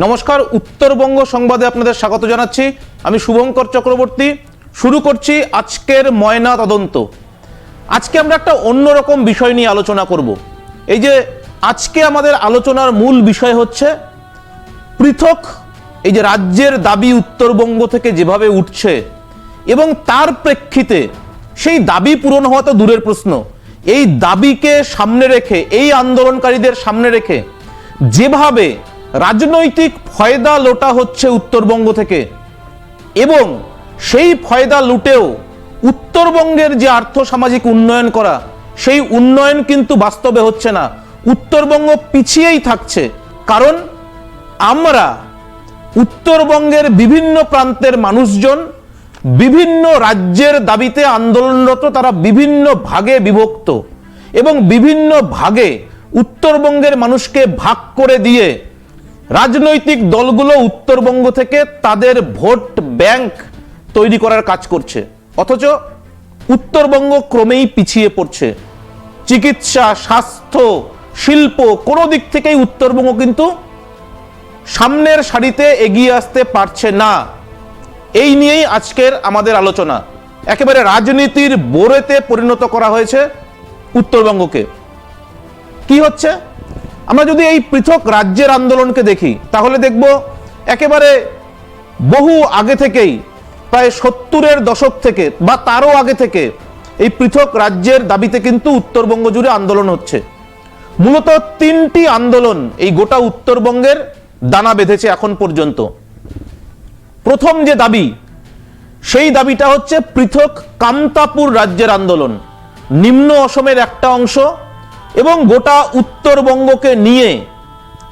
নমস্কার, উত্তরবঙ্গ সংবাদে আপনাদের স্বাগত জানাচ্ছি। আমি শুভঙ্কর চক্রবর্তী। শুরু করছি আজকের ময়না তদন্ত। আজকে আমরা একটা অন্যরকম বিষয় নিয়ে আলোচনা করব। এই যে আজকে আমাদের আলোচনার মূল বিষয় হচ্ছে পৃথক এই যে রাজ্যের দাবি উত্তরবঙ্গ থেকে যেভাবে উঠছে এবং তার প্রেক্ষিতে সেই দাবি পূরণ হওয়া তো দূরের প্রশ্ন, এই দাবিকে সামনে রেখে, এই আন্দোলনকারীদের সামনে রেখে যেভাবে রাজনৈতিক ফয়দা লোটা হচ্ছে উত্তরবঙ্গ থেকে, এবং সেই ফয়দা লুটেও উত্তরবঙ্গের যে আর্থসামাজিক উন্নয়ন করা, সেই উন্নয়ন কিন্তু বাস্তবে হচ্ছে না। উত্তরবঙ্গ পিছিয়েই থাকছে। কারণ আমরা উত্তরবঙ্গের বিভিন্ন প্রান্তের মানুষজন বিভিন্ন রাজ্যের দাবিতে আন্দোলনরত, তারা বিভিন্ন ভাগে বিভক্ত এবং বিভিন্ন ভাগে উত্তরবঙ্গের মানুষকে ভাগ করে দিয়ে রাজনৈতিক দলগুলো উত্তরবঙ্গ থেকে তাদের ভোট ব্যাংক তৈরি করার কাজ করছে। অথচ উত্তরবঙ্গ ক্রমেই পিছিয়ে পড়ছে। চিকিৎসা, স্বাস্থ্য, শিল্প, কোনো দিক থেকেই উত্তরবঙ্গ কিন্তু সামনের সারিতে এগিয়ে আসতে পারছে না। এই নিয়েই আজকের আমাদের আলোচনা। একেবারে রাজনীতির বোরেতে পরিণত করা হয়েছে উত্তরবঙ্গকে। কি হচ্ছে? আমরা যদি এই পৃথক রাজ্যের আন্দোলনকে দেখি তাহলে দেখব একেবারে বহু আগে থেকেই, প্রায় 70-এর দশক থেকে বা তারও আগে থেকে এই পৃথক রাজ্যের দাবিতে কিন্তু উত্তরবঙ্গ জুড়ে আন্দোলন হচ্ছে। মূলত 3টি আন্দোলন এই গোটা উত্তরবঙ্গের দানা বেঁধেছে এখন পর্যন্ত। প্রথম যে দাবি, সেই দাবিটা হচ্ছে পৃথক কামতাপুর রাজ্যের আন্দোলন। নিম্ন অসমের একটা অংশ এবং গোটা উত্তরবঙ্গকে নিয়ে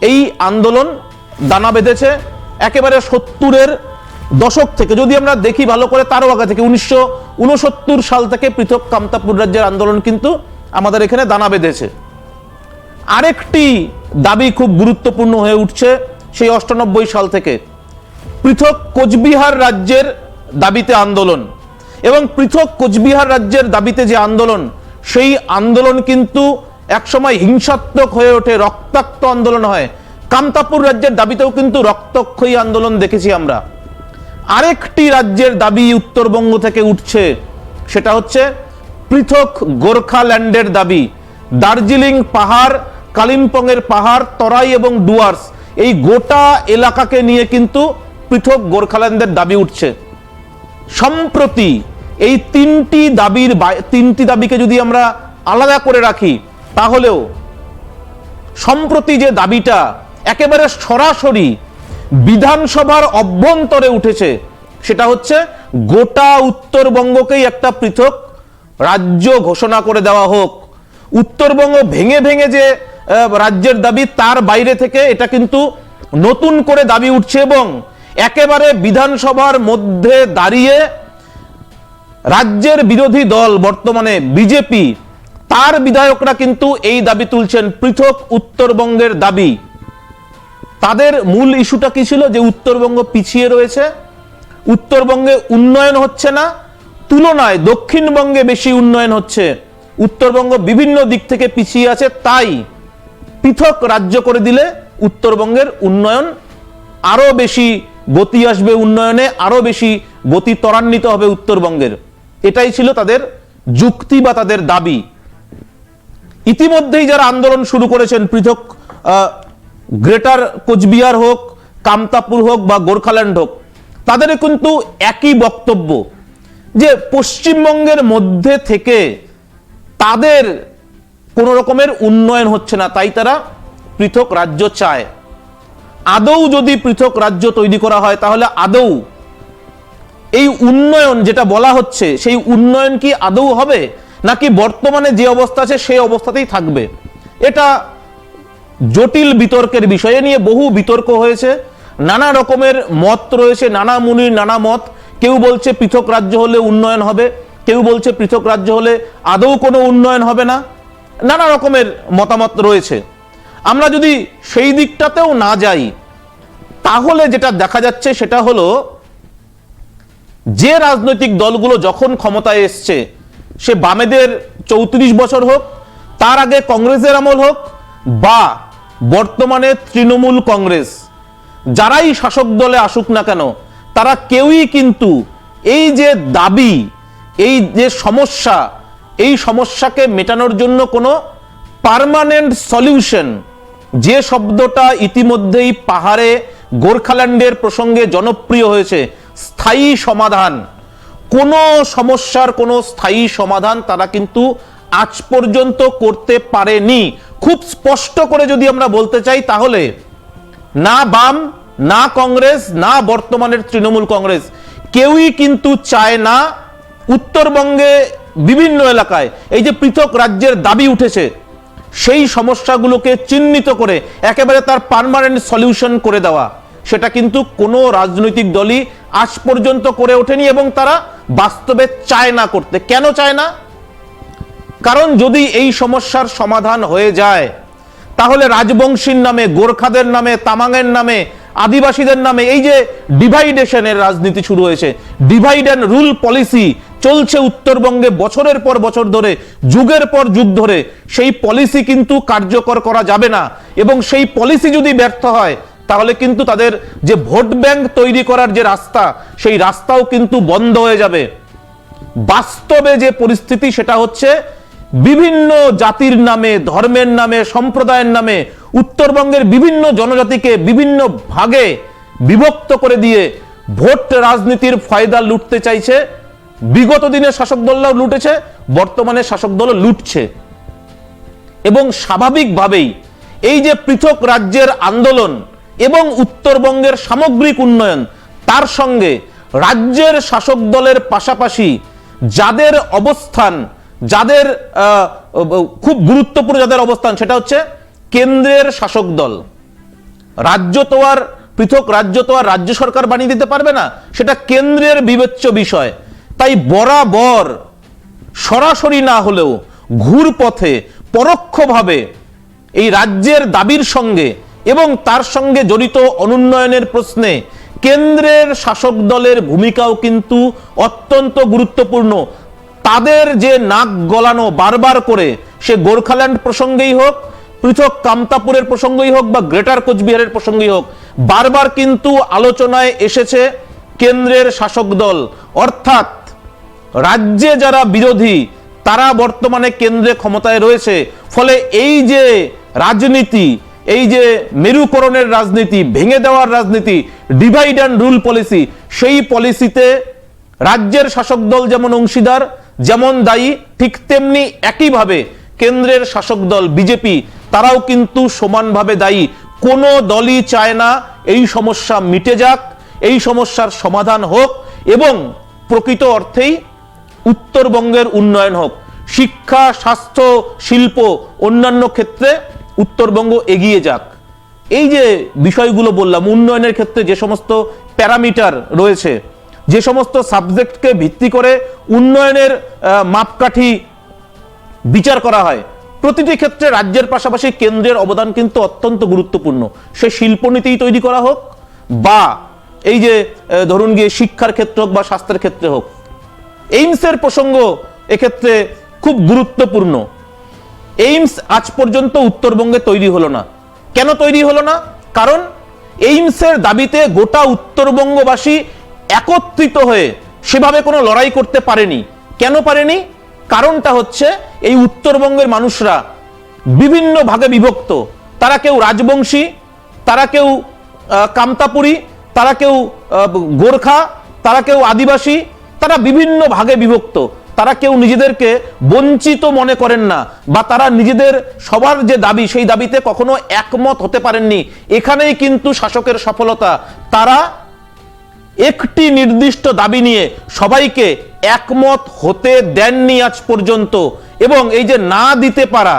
এই আন্দোলন দানা বেঁধেছে একেবারে 70-এর দশক থেকে। যদি আমরা দেখি ভালো করে তারও আগে থেকে 1969 সাল থেকে পৃথক কামতাপুর রাজ্যের আন্দোলন কিন্তু আমাদের এখানে দানা বেঁধেছে। আরেকটি দাবি খুব গুরুত্বপূর্ণ হয়ে উঠছে সেই 98 সাল থেকে, পৃথক কোচবিহার রাজ্যের দাবিতে আন্দোলন। এবং পৃথক কোচবিহার রাজ্যের দাবিতে যে আন্দোলন, সেই আন্দোলন কিন্তু একসময় হিংসাত্মক হয়ে ওঠে, রক্তাক্ত আন্দোলন হয়। কামতাপুর রাজ্যের দাবিতেও কিন্তু রক্তক্ষয়ী আন্দোলন দেখেছি আমরা। আরেকটি রাজ্যের দাবি উত্তরবঙ্গ থেকে উঠছে, সেটা হচ্ছে পৃথক গোর্খাল্যান্ডের দাবি। দার্জিলিং পাহাড়, কালিম্পংয়ের পাহাড়, তরাই এবং ডুয়ার্স, এই গোটা এলাকাকে নিয়ে কিন্তু পৃথক গোর্খাল্যান্ডের দাবি উঠছে। সম্প্রতি এই তিনটি দাবিকে যদি আমরা আলাদা করে রাখি, তাহলেও সম্প্রতি যে দাবিটা একেবারে সরাসরি বিধানসভার অভ্যন্তরে উঠেছে, সেটা হচ্ছে গোটা উত্তরবঙ্গকেই একটা পৃথক রাজ্য ঘোষণা করে দেওয়া হোক। উত্তরবঙ্গ ভেঙে ভেঙে যে রাজ্যের দাবি, তার বাইরে থেকে এটা কিন্তু নতুন করে দাবি উঠছে এবং একেবারে বিধানসভার মধ্যে দাঁড়িয়ে রাজ্যের বিরোধী দল বর্তমানে বিজেপি, তার বিধায়করা কিন্তু এই দাবি তুলছেন, পৃথক উত্তরবঙ্গের দাবি। তাদের মূল ইস্যুটা কি ছিল? যে উত্তরবঙ্গ পিছিয়ে রয়েছে, উত্তরবঙ্গে উন্নয়ন হচ্ছে না, তুলনায় দক্ষিণবঙ্গে বেশি উন্নয়ন হচ্ছে, উত্তরবঙ্গ বিভিন্ন দিক থেকে পিছিয়ে আছে। তাই পৃথক রাজ্য করে দিলে উত্তরবঙ্গের উন্নয়ন আরো বেশি গতি আসবে, উন্নয়নে আরো বেশি গতি ত্বরান্বিত হবে উত্তরবঙ্গের। এটাই ছিল তাদের যুক্তি বা তাদের দাবি। ইতিমধ্যেই যারা আন্দোলন শুরু করেছেন, পৃথক গ্রেটার কোচবিহার হোক, কামতাপুর হোক বা গোর্খাল্যান্ড হোক, তাদের কিন্তু একই বক্তব্য যে পশ্চিমবঙ্গের মধ্যে থেকে তাদের কোনো রকমের উন্নয়ন হচ্ছে না, তাই তারা পৃথক রাজ্য চায়। আদৌ যদি পৃথক রাজ্য তৈরি করা হয়, তাহলে আদৌ এই উন্নয়ন যেটা বলা হচ্ছে, সেই উন্নয়ন কি আদৌ হবে, নাকি বর্তমানে যে অবস্থা আছে সেই অবস্থাতেই থাকবে? এটা জটিল বিতর্কের বিষয়ে নিয়ে বহু বিতর্ক হয়েছে, নানা রকমের মত রয়েছে, নানা মুনির নানা মত। কেউ বলছে পৃথক রাজ্য হলে উন্নয়ন হবে, কেউ বলছে পৃথক রাজ্য হলে আদৌ কোনো উন্নয়ন হবে না। নানা রকমের মতামত রয়েছে। আমরা যদি সেই দিকটাতেও না যাই, তাহলে যেটা দেখা যাচ্ছে সেটা হলো, যে রাজনৈতিক দলগুলো যখন ক্ষমতায় এসছে, সে বামেদের 34 বছর হোক, তার আগে কংগ্রেসের আমল হোক, বা বর্তমানে তৃণমূল কংগ্রেস, যারাই শাসক দলে আসুক না কেন, তারা কেউই কিন্তু এই যে দাবি, এই যে সমস্যা, এই সমস্যাকে মেটানোর জন্য কোনো পার্মানেন্ট সলিউশন, যে শব্দটা ইতিমধ্যেই পাহাড়ে গোর্খাল্যান্ডের প্রসঙ্গে জনপ্রিয় হয়েছে, স্থায়ী সমাধান, কোনো সমস্যার কোনো স্থায়ী সমাধান তারা কিন্তু আজ পর্যন্ত করতে পারেনি। খুব স্পষ্ট করে যদি আমরা বলতে চাই, তাহলে না বাম, না কংগ্রেস, না বর্তমানের তৃণমূল কংগ্রেস কেউই কিন্তু চায় না উত্তরবঙ্গে বিভিন্ন এলাকায় এই যে পৃথক রাজ্যের দাবি উঠেছে, সেই সমস্যাগুলোকে চিহ্নিত করে একেবারে তার পার্মানেন্ট সলিউশন করে দেওয়া। সেটা কিন্তু কোনো রাজনৈতিক দলই আজ পর্যন্ত করে ওঠেনি এবং তারা বাস্তবে চায় না করতে। কেন চায় না? কারণ যদি এই সমস্যার সমাধান হয়ে যায়, তাহলে রাজবংশীর নামে, গোর্খাদের নামে, তামাংয়ের নামে, আদিবাসীদের নামে এই যে ডিভাইডেশনের রাজনীতি শুরু হয়েছে, ডিভাইড অ্যান্ড রুল পলিসি চলছে উত্তরবঙ্গে বছরের পর বছর ধরে, যুগের পর যুগ ধরে, সেই পলিসি কিন্তু কার্যকর করা যাবে না। এবং সেই পলিসি যদি ব্যর্থ হয়, তাহলে কিন্তু তাদের যে ভোট ব্যাংক তৈরি করার যে রাস্তা, সেই রাস্তাও কিন্তু বন্ধ হয়ে যাবে। বাস্তবে যে পরিস্থিতি, সেটা হচ্ছে বিভিন্ন জাতির নামে, ধর্মের নামে, সম্প্রদায়ের নামে উত্তরবঙ্গের বিভিন্ন জনজাতিকে বিভিন্ন ভাগে বিভক্ত করে দিয়ে ভোট রাজনীতির ফায়দা লুটতে চাইছে। বিগত দিনে শাসক দলরাও লুটেছে, বর্তমানে শাসক দলও লুটছে। এবং স্বাভাবিকভাবেই এই যে পৃথক রাজ্যের আন্দোলন এবং উত্তরবঙ্গের সামগ্রিক উন্নয়ন, তার সঙ্গে রাজ্যের শাসক দলের পাশাপাশি যাদের অবস্থান, যাদের খুব গুরুত্বপূর্ণ যাদের অবস্থান, সেটা হচ্ছে কেন্দ্রের শাসক দল। রাজ্য তো আর পৃথক রাজ্য তো আর রাজ্য সরকার বানিয়ে দিতে পারবে না, সেটা কেন্দ্রের বিবেচ্য বিষয়। তাই বরাবর সরাসরি না হলেও ঘুর পথে, পরোক্ষভাবে এই রাজ্যের দাবির সঙ্গে এবং তার সঙ্গে জড়িত অনুন্নয়নের প্রশ্নে কেন্দ্রের শাসক দলের ভূমিকাও কিন্তু অত্যন্ত গুরুত্বপূর্ণ। তাদের যে নাক গলানো বারবার করে, সে গোর্খাল্যান্ড প্রসঙ্গেই হোক, পৃথক কামতাপুরের প্রসঙ্গই হোক, বা গ্রেটার কোচবিহারের প্রসঙ্গেই হোক, বারবার কিন্তু আলোচনায় এসেছে কেন্দ্রের শাসক দল। অর্থাৎ রাজ্যে যারা বিরোধী, তারা বর্তমানে কেন্দ্রে ক্ষমতায় রয়েছে। ফলে এই যে রাজনীতি, এই যে মেরুকরণের রাজনীতি, ভেঙে দেওয়ার রাজনীতি, ডিভাইড অ্যান্ড রুল পলিসি, সেই পলিসিতে রাজ্যের শাসক দল যেমন অংশীদার, যেমন দায়ী, ঠিক তেমনি একইভাবে কেন্দ্রের শাসক দল বিজেপি, তারাও কিন্তু সমানভাবে দায়ী। কোনো দলই চায় না এই সমস্যা মিটে যাক, এই সমস্যার সমাধান হোক এবং প্রকৃত অর্থেই উত্তরবঙ্গের উন্নয়ন হোক। শিক্ষা, স্বাস্থ্য, শিল্প, অন্যান্য ক্ষেত্রে উত্তরবঙ্গ এগিয়ে যাক। এই যে বিষয়গুলো বললাম, উন্নয়নের ক্ষেত্রে যে সমস্ত প্যারামিটার রয়েছে, যে সমস্ত সাবজেক্টকে ভিত্তি করে উন্নয়নের মাপকাঠি বিচার করা হয়, প্রতিটি ক্ষেত্রে রাজ্যের পাশাপাশি কেন্দ্রের অবদান কিন্তু অত্যন্ত গুরুত্বপূর্ণ। সে শিল্পনীতি তৈরি করা হোক, বা এই যে ধরুন গিয়ে শিক্ষার ক্ষেত্রে হোক, বা স্বাস্থ্যের ক্ষেত্রে হোক। এইমসের প্রসঙ্গ এক্ষেত্রে খুব গুরুত্বপূর্ণ। এইমস আজ পর্যন্ত উত্তরবঙ্গে তৈরি হলো না। কেন তৈরি হলো না? কারণ এইমসের দাবিতে গোটা উত্তরবঙ্গবাসী একত্রিত হয়ে সেভাবে কোনো লড়াই করতে পারেনি। কেন পারেনি? কারণটা হচ্ছে এই উত্তরবঙ্গের মানুষরা বিভিন্ন ভাগে বিভক্ত। তারা কেউ রাজবংশী, তারা কেউ কামতাপুরী, তারা কেউ গোর্খা, তারা কেউ আদিবাসী, তারা বিভিন্ন ভাগে বিভক্ত। তারা কেউ নিজেদেরকে বঞ্চিত মনে করেন না, বা তারা নিজেদের সবার যে দাবি, সেই দাবিতে কখনো একমত হতে পারেননি। এখানেই কিন্তু শাসকের সফলতা। তারা একটি নির্দিষ্ট দাবি নিয়ে সবাইকে একমত হতে দেননি আজ পর্যন্ত। এবং এই যে না দিতে পারা,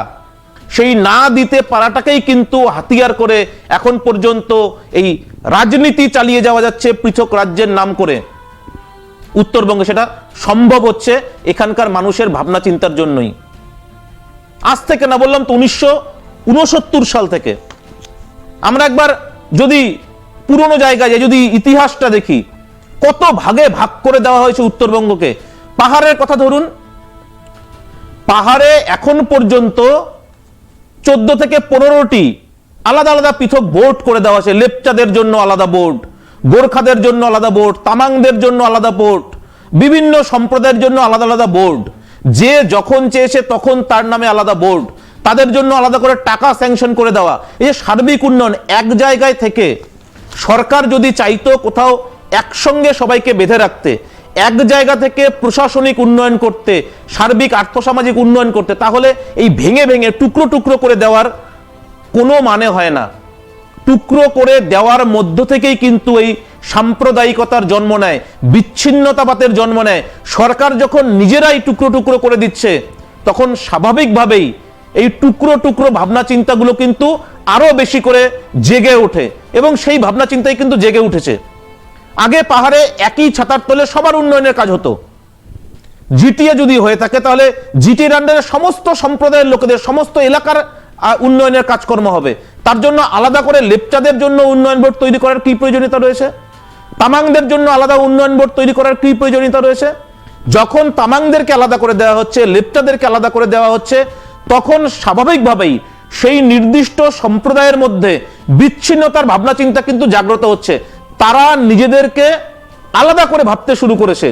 সেই না দিতে পারাটাকেই কিন্তু হাতিয়ার করে এখন পর্যন্ত এই রাজনীতি চালিয়ে যাওয়া যাচ্ছে পৃথক রাজ্যের নাম করে। উত্তরবঙ্গে সেটা সম্ভব হচ্ছে এখানকার মানুষের ভাবনা চিন্তার জন্যই। আজ থেকে না, বললাম তো 1969 সাল থেকে। আমরা একবার যদি পুরনো জায়গায় যদি ইতিহাসটা দেখি, কত ভাগে ভাগ করে দেওয়া হয়েছে উত্তরবঙ্গকে। পাহাড়ের কথা ধরুন, পাহাড়ে এখন পর্যন্ত 14 থেকে 15টি আলাদা আলাদা পৃথক বোর্ড করে দেওয়া আছে। লেপচাদের জন্য আলাদা বোর্ড, গোর্খাদের জন্য আলাদা বোর্ড, তামাংদের জন্য আলাদা বোর্ড, বিভিন্ন সম্প্রদায়ের জন্য আলাদা আলাদা বোর্ড। যে যখন চেয়েছে তখন তার নামে আলাদা বোর্ড, তাদের জন্য আলাদা করে টাকা স্যাংশন করে দেওয়া। এই যে সার্বিক উন্নয়ন, এক জায়গায় থেকে সরকার যদি চাইতো কোথাও একসঙ্গে সবাইকে বেঁধে রাখতে, এক জায়গা থেকে প্রশাসনিক উন্নয়ন করতে, সার্বিক আর্থসামাজিক উন্নয়ন করতে, তাহলে এই ভেঙে ভেঙে টুকরো টুকরো করে দেওয়ার কোনো মানে হয় না। টুকরো করে দেওয়ার মধ্য থেকেই কিন্তু এই সাম্প্রদায়িকতার জন্ম নেয়, বিচ্ছিন্নতাবাদের জন্ম নেয়। সরকার যখন নিজেরাই টুকরো টুকরো করে দিচ্ছে, তখন স্বাভাবিকভাবেই এই টুকরো টুকরো ভাবনা চিন্তাগুলো কিন্তু আরো বেশি করে জেগে ওঠে, এবং সেই ভাবনা চিন্তাই কিন্তু জেগে উঠেছে। আগে পাহাড়ে একই ছাতার তলে সবার উন্নয়নের কাজ হতো। জিটিএ যদি হয়ে থাকে, তাহলে জিটিএর আন্ডারে সমস্ত সম্প্রদায়ের লোকেদের, সমস্ত এলাকার উন্নয়নের কাজকর্ম হবে। তার জন্য আলাদা করে লেপচাদের জন্য উন্নয়ন বোর্ড তৈরি করার কি প্রয়োজনীয়তা রয়েছে? তামাংদের জন্য আলাদা উন্নয়ন বোর্ড তৈরি করার কি প্রয়োজনীয়তা রয়েছে? যখন তামাংদেরকে আলাদা করে দেওয়া হচ্ছে, লেপচাদেরকে আলাদা করে দেওয়া হচ্ছে, তখন স্বাভাবিকভাবেই সেই নির্দিষ্ট সম্প্রদায়ের মধ্যে বিচ্ছিন্নতার ভাবনা চিন্তা কিন্তু জাগ্রত হচ্ছে। তারা নিজেদেরকে আলাদা করে ভাবতে শুরু করেছে,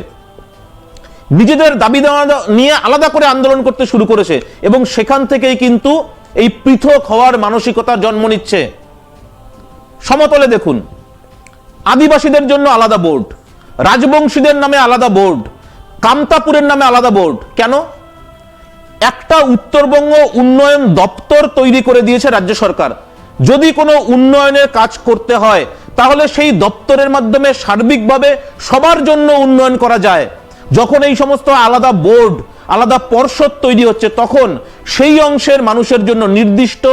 নিজেদের দাবি দেওয়া নিয়ে আলাদা করে আন্দোলন করতে শুরু করেছে, এবং সেখান থেকেই কিন্তু এই পৃথক হওয়ার মানসিকতার জন্ম নিচ্ছে। সমতলে দেখুন, আদিবাসীদের জন্য আলাদা বোর্ড, রাজবংশীদের নামে আলাদা বোর্ড, কামতাপুরের নামে আলাদা বোর্ড। কেন? একটা উত্তরবঙ্গ উন্নয়ন দপ্তর তৈরি করে দিয়েছে রাজ্য সরকার। যদি কোনো উন্নয়নের কাজ করতে হয়, তাহলে সেই দপ্তরের মাধ্যমে সার্বিকভাবে সবার জন্য উন্নয়ন করা যায়। যখন এই সমস্ত আলাদা বোর্ড, আলাদা পর্ষদ তৈরি হচ্ছে, তখন সেই অংশের মানুষের জন্য নির্দিষ্ট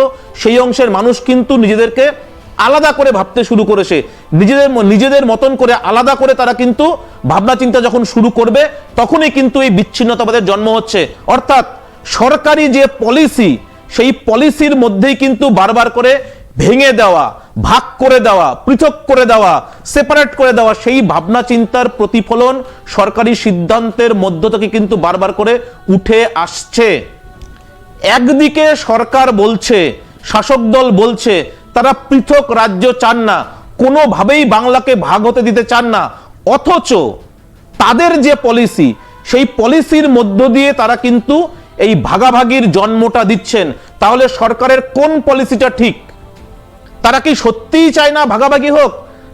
সেই অংশের মানুষ কিন্তু নিজেদেরকে আলাদা করে ভাবতে শুরু করেছে। নিজেদের মতন করে আলাদা করে তারা কিন্তু ভাবনা চিন্তা যখন শুরু করবে, তখনই কিন্তু এই বিচ্ছিন্নতাবাদের জন্ম হচ্ছে। অর্থাৎ সরকারি যে পলিসি, সেই পলিসির মধ্যেই কিন্তু বারবার করে ভেঙে দেওয়া, ভাগ করে দেওয়া, পৃথক করে দেওয়া, সেপারেট করে দেওয়া, সেই ভাবনা চিন্তার প্রতিফলন সরকারি সিদ্ধান্তের মধ্য থেকে কিন্তু বারবার করে উঠে আসছে। একদিকে সরকার বলছে, শাসক দল বলছে তারা পৃথক রাজ্য চান না, কোনোভাবেই বাংলাকে ভাগ হতে দিতে চান না, অথচ তাদের যে পলিসি, সেই পলিসির মধ্য দিয়ে তারা কিন্তু এই ভাগাভাগির জন্মটা দিচ্ছেন। তাহলে সরকারের কোন পলিসিটা ঠিক? তারা কি সত্যিই চায় না ভাগাভাগি হোক,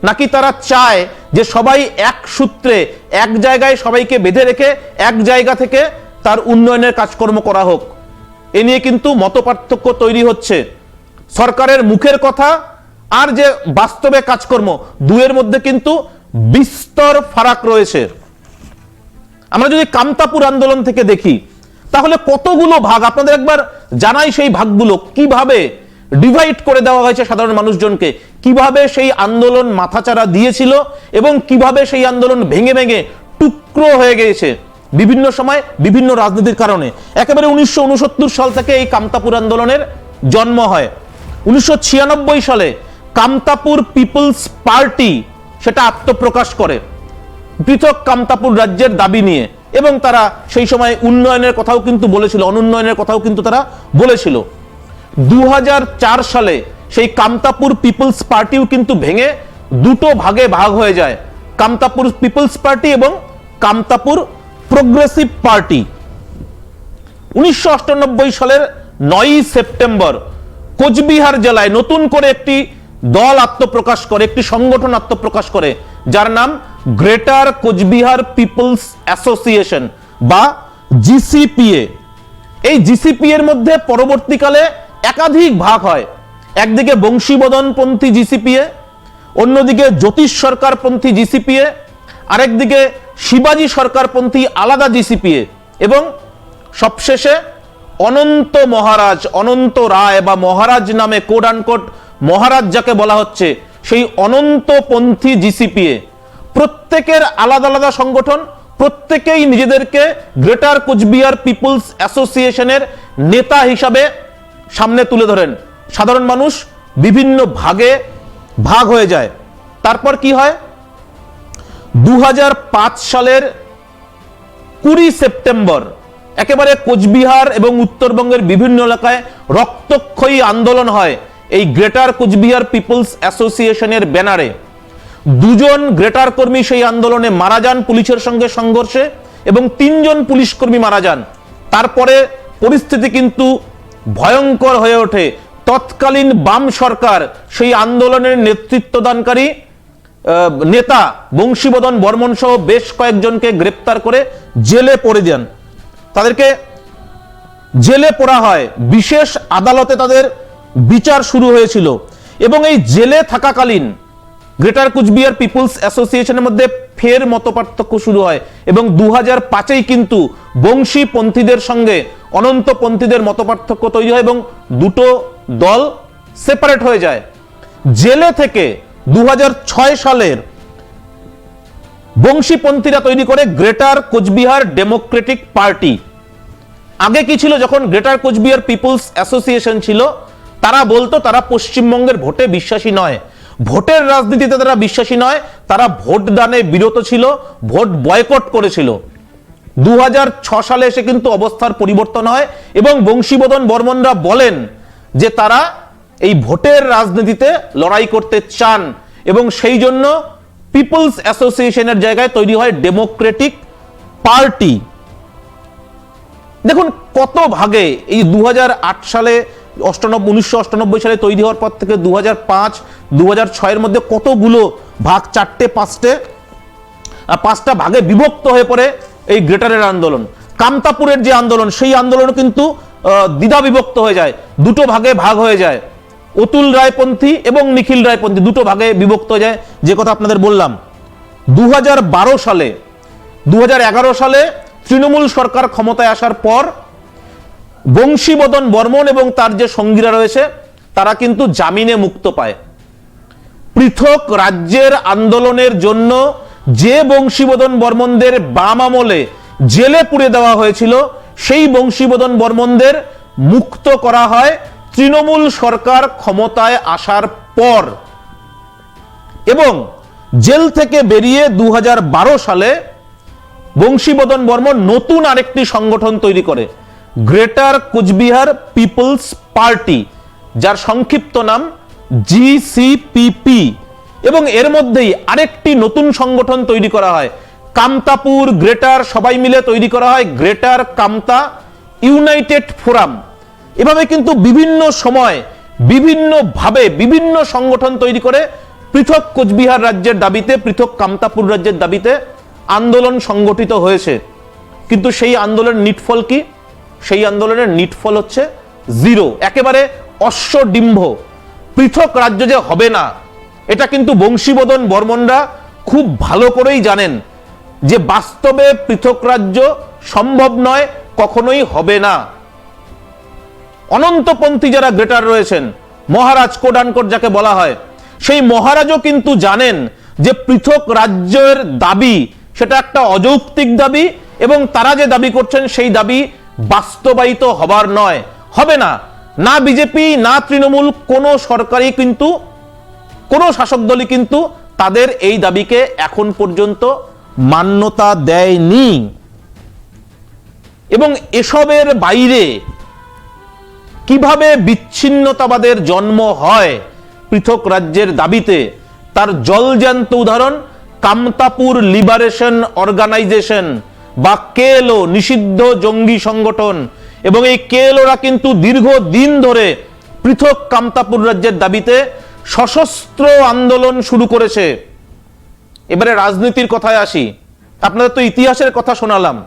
নাকি তারা চায় যে সবাই এক সূত্রে এক জায়গায় সবাইকে বেঁধে রেখে এক জায়গা থেকে তার উন্নয়নের কাজকর্ম করা হোক? এ নিয়ে কিন্তু মতপার্থক্য তৈরি হচ্ছে। সরকারের মুখের কথা আর যে বাস্তবে কাজকর্ম, দুয়ের মধ্যে কিন্তু বিস্তর ফারাক রয়েছে। আমরা যদি কামতাপুর আন্দোলন থেকে দেখি, তাহলে কতগুলো ভাগ আপনাদের একবার জানাই, সেই ভাগগুলো কিভাবে ডিভাইড করে দেওয়া হয়েছে সাধারণ মানুষজনকে, কিভাবে সেই আন্দোলন মাথাচাড়া দিয়েছিল এবং কিভাবে সেই আন্দোলন ভেঙে ভেঙে টুকরো হয়ে গিয়েছে বিভিন্ন সময় বিভিন্ন রাজনীতির কারণে। একেবারে 1969 সাল থেকে এই কামতাপুর আন্দোলনের জন্ম হয়। 1996 সালে কামতাপুর পিপলস পার্টি সেটা আত্মপ্রকাশ করে পৃথক কামতাপুর রাজ্যের দাবি নিয়ে, এবং তারা সেই সময় উন্নয়নের কথাও কিন্তু বলেছিল, অনুন্নয়নের কথাও কিন্তু তারা বলেছিল। 2004 সালে সেই কামতাপুর পিপলস পার্টিও কিন্তু ভেঙে দুটো ভাগে ভাগ হয়ে যায়, কামতাপুর পিপলস পার্টি এবং কামতাপুর প্রোগ্রেসিভ পার্টি। 1998 সালের 9 সেপ্টেম্বর কোচবিহার জেলায় নতুন করে একটি দল আত্মপ্রকাশ করে, একটি সংগঠন আত্মপ্রকাশ করে, যার নাম গ্রেটার কোচবিহার পিপলস অ্যাসোসিয়েশন বা জিসিপিএ। এই জিসিপিএ এর মধ্যে পরবর্তীকালে একাধিক ভাগ হয়। একদিকে বংশীবদনপন্থী জিসিপিএ, অন্যদিকে জ্যোতিষ সরকারপন্থী জিসিপিএ, আরেকদিকে শিবাজী সরকারপন্থী আলাদা জিসিপিএ, এবং সবশেষে অনন্ত মহারাজ, অনন্ত রায় বা মহারাজ নামে কোড আনকোড মহারাজ যাকে বলা হচ্ছে, সেই অনন্তপন্থী জিসিপিএ। প্রত্যেকের আলাদা আলাদা সংগঠন, প্রত্যেকেই নিজেদেরকে গ্রেটার কোচবিহার পিপলস অ্যাসোসিয়েশনের নেতা হিসাবে সামনে তুলে ধরেন। সাধারণ মানুষ বিভিন্ন ভাগে ভাগ হয়ে যায়। তারপর কি হয়? 2005 সালের 20 সেপ্টেম্বর একেবারে কোচবিহার এবং উত্তরবঙ্গের বিভিন্ন এলাকায় রক্তক্ষয়ী আন্দোলন হয়। এই গ্রেটার কুচবিহার পিপলস অ্যাসোসিয়েশনের ব্যানারে দুজন গ্রেটার কর্মী সেই আন্দোলনে মারা যান পুলিশের সঙ্গে সংঘর্ষে, এবং 3 জন পুলিশ কর্মী মারা যান। তারপরে পরিস্থিতি কিন্তু ভয়ঙ্কর হয়ে ওঠে। তৎকালীন বাম সরকার সেই আন্দোলনের নেতৃত্বদানকারী নেতা বংশীবদন বর্মন সহ বেশ কয়েকজনকে গ্রেপ্তার করে জেলে পড়ে দেন। তাদেরকে জেলে পড়া হয়, বিশেষ আদালতে তাদের বিচার শুরু হয়েছিল, এবং এই জেলে থাকাকালীন গ্রেটার কুচবিহার পিপলস অ্যাসোসিয়েশনের মধ্যে ফের মতপার্থক্য শুরু হয়, এবং 2005-এই কিন্তু বংশীপন্থীদের সঙ্গে অনন্তপন্থীদের মতপার্থক্য তৈরি হয় এবং দুটো দল সেপারেট হয়ে যায়। জেলে থেকে 2006 সালের বংশীপন্থীরা তৈরি করে গ্রেটার কোচবিহার ডেমোক্রেটিক পার্টি। আগে কি ছিল, যখন গ্রেটার কোচবিহার পিপলস অ্যাসোসিয়েশন ছিল, তারা বলতো তারা পশ্চিমবঙ্গের ভোটে বিশ্বাসী নয়, ভোটের রাজনীতিতে তারা বিশ্বাসী নয়, তারা ভোট দানে বিরত ছিল, ভোট বয়কট করেছিল। 2006 সালে এসে কিন্তু অবস্থার পরিবর্তন হয় এবং বংশীবদন বর্মনরা বলেন যে তারা এই ভোটের রাজনীতিতে লড়াই করতে চান, এবং সেই জন্য পিপলস অ্যাসোসিয়েশনের জায়গায় তৈরি হয় ডেমোক্রেটিক পার্টি। দেখুন কত ভাগে এই 2008 সালে 1998 সালে তৈরি হওয়ার পর থেকে 2005, 2006-এর মধ্যে কতগুলো ভাগ, 4-5টা ভাগে বিভক্ত হয়ে পড়ে এই গ্রেটারের আন্দোলন। কামতাপুরের যে আন্দোলন, সেই আন্দোলন কিন্তু দ্বিধা বিভক্ত হয়ে যায়, দুটো ভাগে ভাগ হয়ে যায়। অতুল রায়পন্থী এবং নিখিল রায়পন্থী দুটো ভাগে বিভক্ত হয়ে যায়, যে কথা আপনাদের বললাম। 2011 সালে তৃণমূল সরকার ক্ষমতায় আসার পর বংশীবদন বর্মন এবং তার যে সঙ্গীরা রয়েছে তারা কিন্তু জামিনে মুক্ত পায়। পৃথক রাজ্যের আন্দোলনের জন্য যে বংশীবদন বর্মনদের বাম আমলে জেলে পুরে দেওয়া হয়েছিল, সেই বংশীবদন বর্মনদের মুক্ত করা হয় তৃণমূল সরকার ক্ষমতায় আসার পর, এবং জেল থেকে বেরিয়ে 2012 সালে বংশীবদন বর্মন নতুন আরেকটি সংগঠন তৈরি করে, গ্রেটার কুচবিহার পিপলস পার্টি, যার সংক্ষিপ্ত নাম GCPP, এবং এর মধ্যেই আরেকটি নতুন সংগঠন তৈরি করা হয়, কামতাপুর গ্রেটার সবাই মিলে তৈরি করা হয় গ্রেটার কামতা ইউনাইটেড ফোরাম। এভাবে কিন্তু বিভিন্ন সময় বিভিন্নভাবে বিভিন্ন সংগঠন তৈরি করে পৃথক কোচবিহার রাজ্যের দাবিতে, পৃথক কামতাপুর রাজ্যের দাবিতে আন্দোলন সংগঠিত হয়েছে। কিন্তু সেই আন্দোলনের নিটফল কি? সেই আন্দোলনের নিটফল হচ্ছে জিরো, একেবারে অশ্বডিম্ব। পৃথক রাজ্য যে হবে না, এটা কিন্তু বংশীবদন বর্মনরা খুব ভালো করেই জানেন যে বাস্তবে পৃথক রাজ্য সম্ভব নয়, কখনোই হবে না। অনন্তপন্থী যারা গ্রেটার রয়েছেন, মহারাজ কোডানকোট যাকে বলা হয়, সেই মহারাজও কিন্তু জানেন যে পৃথক রাজ্যের দাবি সেটা একটা অযৌক্তিক দাবি, এবং তারা যে দাবি করছেন সেই দাবি বাস্তবায়িত হবার নয়, হবে না। না বিজেপি না তৃণমূল, কোনো সরকারই কিন্তু, কোনো শাসক দলই কিন্তু তাদের এই দাবিকে এখন পর্যন্ত মান্যতা দেয়নি। এবং এসবের বাইরে কিভাবে বিচ্ছিন্নতাবাদের জন্ম হয় পৃথক রাজ্যের দাবিতে, তার জলজ্যান্ত উদাহরণ কামতাপুর লিবারেশন অর্গানাইজেশন বা কেএলও, নিষিদ্ধ জঙ্গি সংগঠন। এবং এই কেএলওরা কিন্তু দীর্ঘদিন ধরে পৃথক কামতাপুর রাজ্যের দাবিতে সশস্ত্র আন্দোলন শুরু করেছে। এবারে রাজনীতির কথায় আসি। আপনাদের তো ইতিহাসের কথা শোনালাম,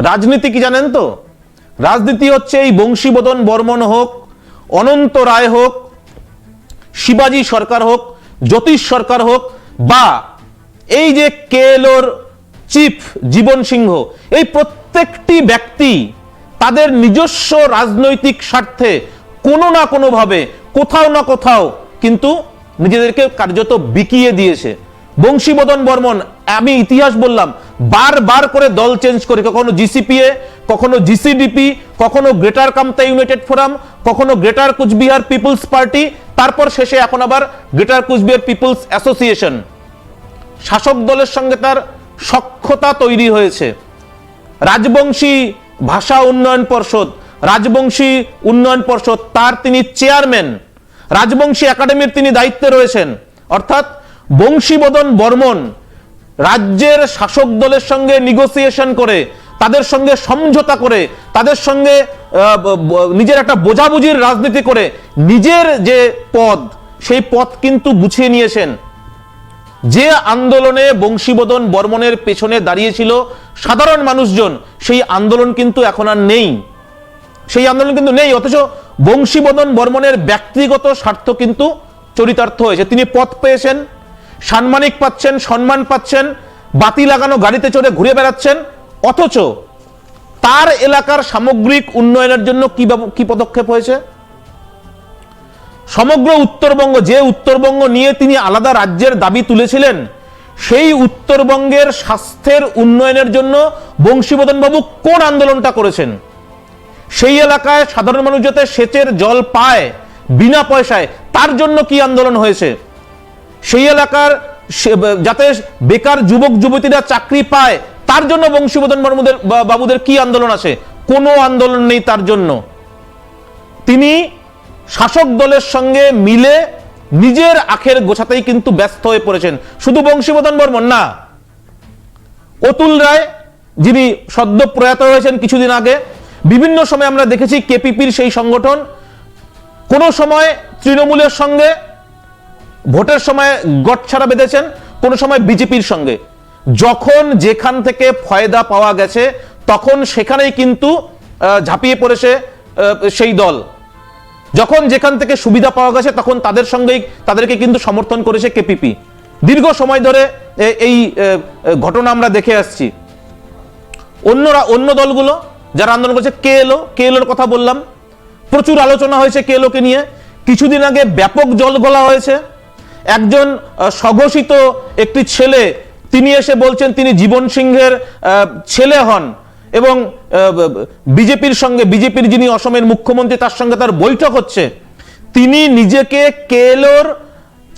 রাজনীতি কি জানেন তো? রাজনীতি হচ্ছে এই বংশীবদন বর্মন হোক, অনন্ত রায় হোক, শিবাজি সরকার হোক, জ্যোতিষ সরকার হোক, বা এই যে কেএলওর চিফ জীবন সিংহ, এই প্রত্যেকটি ব্যক্তি তাদের নিজস্ব রাজনৈতিক স্বার্থে কোনো না কোনো ভাবে, কোথাও না কোথাও কিন্তু নিজেদেরকে কার্যত বিকিয়ে দিয়েছে। বংশীবদন বর্মন, আমি ইতিহাস বললাম, বারবার করে দল চেঞ্জ করে, কখনো জিসিপিএ, কখনো জিসিডিপি, কখনো গ্রেটার কামতা ইউনাইটেড ফোরাম, কখনো গ্রেটার কুচবিহার পিপলস পার্টি, তারপর শেষে এখন আবার গ্রেটার কুচবিহার পিপলস অ্যাসোসিয়েশন। শাসক দলের সঙ্গে তার সখ্যতা তৈরি হয়েছে। রাজবংশী ভাষা উন্নয়ন পর্ষদ, রাজবংশী উন্নয়ন পর্ষদ, তার তিনি চেয়ারম্যান। রাজবংশী একাডেমির তিনি দায়িত্বে রয়েছেন। অর্থাৎ বংশীবদন বর্মন রাজ্যের শাসক দলের সঙ্গে নিগোসিয়েশন করে, তাদের সঙ্গে সমঝোতা করে, তাদের সঙ্গে নিজের একটা বোঝাবুঝির রাজনীতি করে নিজের যে পদ, সেই পদ কিন্তু গুছিয়ে নিয়েছেন। যে আন্দোলনে বংশীবদন বর্মনের পেছনে দাঁড়িয়েছিল সাধারণ মানুষজন, সেই আন্দোলন কিন্তু এখন আর নেই, সেই আন্দোলন কিন্তু নেই। অথচ বংশীবদন বর্মনের ব্যক্তিগত স্বার্থ কিন্তু চরিতার্থ হয়েছে। তিনি পদ পেয়েছেন, সাম্মানিক পাচ্ছেন, সম্মান পাচ্ছেন, বাতি লাগানো গাড়িতে চড়ে ঘুরে বেড়াচ্ছেন। অথচ তার এলাকার সামগ্রিক উন্নয়নের জন্য কি পদক্ষেপ হয়েছে? সমগ্র উত্তরবঙ্গ, যে উত্তরবঙ্গ নিয়ে তিনি আলাদা রাজ্যের দাবি তুলেছিলেন, সেই উত্তরবঙ্গের স্বাস্থ্যের উন্নয়নের জন্য বংশীবদন বাবু কোন আন্দোলনটা করেছেন? সেই এলাকায় সাধারণ মানুষ যাতে সেচের জল পায় বিনা পয়সায়, তার জন্য কি আন্দোলন হয়েছে? সেই এলাকার যাতে বেকার যুবক যুবতীরা চাকরি পায়, তার জন্য বংশীবদন বাবুদের কি আন্দোলন আছে? কোনো আন্দোলন নেই তার জন্য। তিনি শাসক দলের সঙ্গে মিলে নিজের আখের গোছাতেই কিন্তু ব্যস্ত হয়ে পড়েছেন। শুধু বংশীবদন বর্মন না, অতুল রায় যিনি সদ্য প্রয়াত হয়েছেন কিছুদিন আগে, বিভিন্ন সময় আমরা দেখেছি কেপিপির সেই সংগঠন কোনো সময় তৃণমূলের সঙ্গে ভোটের সময় গটছাড়া বেঁধেছেন, কোনো সময় বিজেপির সঙ্গে। যখন যেখান থেকে ফয়দা পাওয়া গেছে তখন সেখানেই কিন্তু ঝাঁপিয়ে পড়েছে সেই দল। যখন যেখান থেকে সুবিধা পাওয়া গেছে তখন তাদেরকে কিন্তু সমর্থন করেছে কেপিপি। দীর্ঘ সময় ধরে এই ঘটনা আমরা দেখে আসছি। অন্য দলগুলো যারা আন্দোলন করেছে, কেএলওর কথা বললাম, প্রচুর আলোচনা হয়েছে কেএলওকে নিয়ে। কিছুদিন আগে ব্যাপক জলঘোলা হয়েছে। একজন স্বঘোষিত একটি ছেলে তিনি এসে বলছেন তিনি জীবন সিংহের ছেলে হন এবং বিজেপির যিনি অসমের মুখ্যমন্ত্রী তার সঙ্গে তার বৈঠক হচ্ছে। তিনি নিজেকে কেএলওর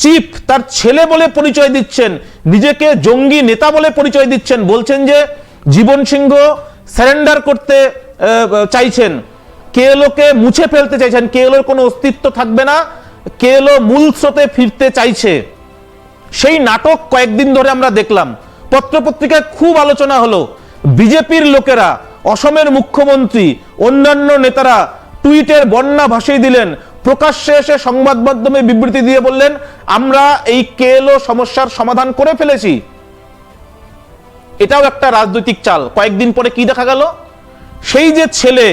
চিফ তার ছেলে বলে পরিচয় দিচ্ছেন, নিজেকে জঙ্গি নেতা বলে পরিচয় দিচ্ছেন, বলছেন যে জীবন সিংহ সারেন্ডার করতে চাইছেন, কেএলওকে মুছে ফেলতে চাইছেন, কেএলওর কোনো অস্তিত্ব থাকবে না, কেএলও মূল স্রোতে ফিরতে চাইছে। সেই নাটক কয়েকদিন ধরে আমরা দেখলাম, পত্রপত্রিকায় খুব আলোচনা হলো। বিজেপির লোকেরা, অসমের মুখ্যমন্ত্রী, অন্যান্য নেতারা টুইটের বন্যা ভাসিয়ে দিলেন, প্রকাশ্যে এসে সংবাদ মাধ্যমে বিবৃতি দিয়ে বললেন আমরা এই কেএলও সমস্যার সমাধান করে ফেলেছি। এটাও একটা রাজনৈতিক চাল। কয়েকদিন পরে কি দেখা গেল? সেই যে ছেলে,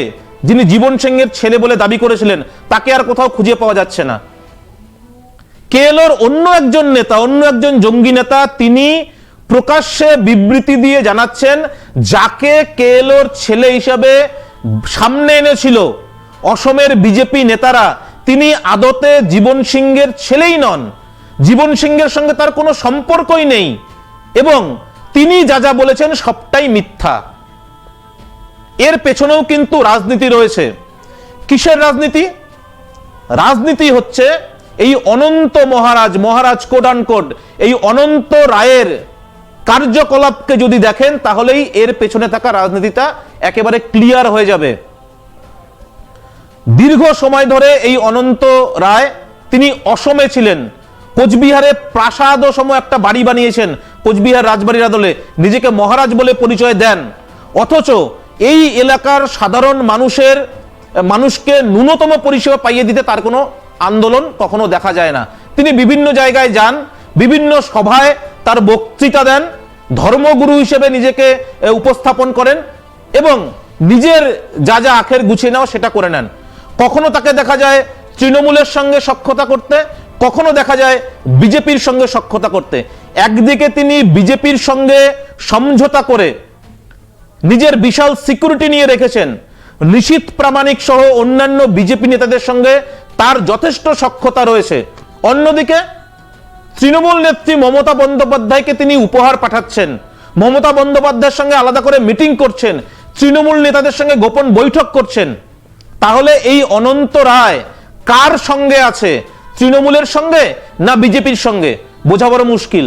যিনি জীবন সিংহের ছেলে বলে দাবি করেছিলেন, তাকে আর কোথাও খুঁজে পাওয়া যাচ্ছে না। কেএলওর অন্য একজন নেতা, অন্য একজন জঙ্গি নেতা, তিনি প্রকাশ্যে বিবৃতি দিয়ে জানাচ্ছেন যাকে কেএলওর ছেলে হিসাবে সামনে এনেছিল অসমের বিজেপি নেতারা, তিনি আদতে জীবন সিংহের ছেলেই নন, জীবন সিংহের সঙ্গে তার কোনো সম্পর্কই নেই এবং তিনি যা বলেছেন সবটাই মিথ্যা। এর পেছনেও কিন্তু রাজনীতি রয়েছে। কিসের রাজনীতি? রাজনীতি হচ্ছে এই অনন্ত মহারাজ কোড আন কোড, এই অনন্ত রায়ের কার্যকলাপকে যদি দেখেন তাহলেই এর পেছনে থাকা রাজনীতিটা একেবারে ক্লিয়ার হয়ে যাবে। দীর্ঘ সময় ধরে এই অনন্ত রায় তিনি অসমে ছিলেন, কোচবিহারে প্রাসাদ সম একটা বাড়ি বানিয়েছেন, কোচবিহার রাজবাড়ির আদলে নিজেকে মহারাজ বলে পরিচয় দেন। অথচ এই এলাকার সাধারণ মানুষকে ন্যূনতম পরিষেবা পাইয়ে দিতে তার কোনো আন্দোলন কখনো দেখা যায় না। তিনি বিভিন্ন জায়গায় যান, বিভিন্ন সভায় তার বক্তৃতা দেন, ধর্মগুরু হিসেবে নিজেকে উপস্থাপন করেন এবং নিজের যা আখের গুছিয়ে নেওয়া সেটা করে নেন। কখনো তাকে দেখা যায় তৃণমূলের সঙ্গে সখ্যতা করতে, কখনো দেখা যায় বিজেপির সঙ্গে সখ্যতা করতে। একদিকে তিনি বিজেপির সঙ্গে সমঝোতা করে নিজের বিশাল সিকিউরিটি নিয়ে রেখেছেন, নিশীথ প্রামাণিক সহ অন্যান্য বিজেপি নেতাদের সঙ্গে তার যথেষ্ট সখ্যতা রয়েছে। অন্যদিকে তৃণমূল নেত্রী মমতা বন্দ্যোপাধ্যায়কে তিনি উপহার পাঠাচ্ছেন, মমতা বন্দ্যোপাধ্যায়ের সঙ্গে আলাদা করে মিটিং করছেন, তৃণমূল নেতাদের সঙ্গে গোপন বৈঠক করছেন। তাহলে এই অনন্ত রায় কার সঙ্গে আছে? তৃণমূলের সঙ্গে না বিজেপির সঙ্গে? বোঝা বড় মুশকিল।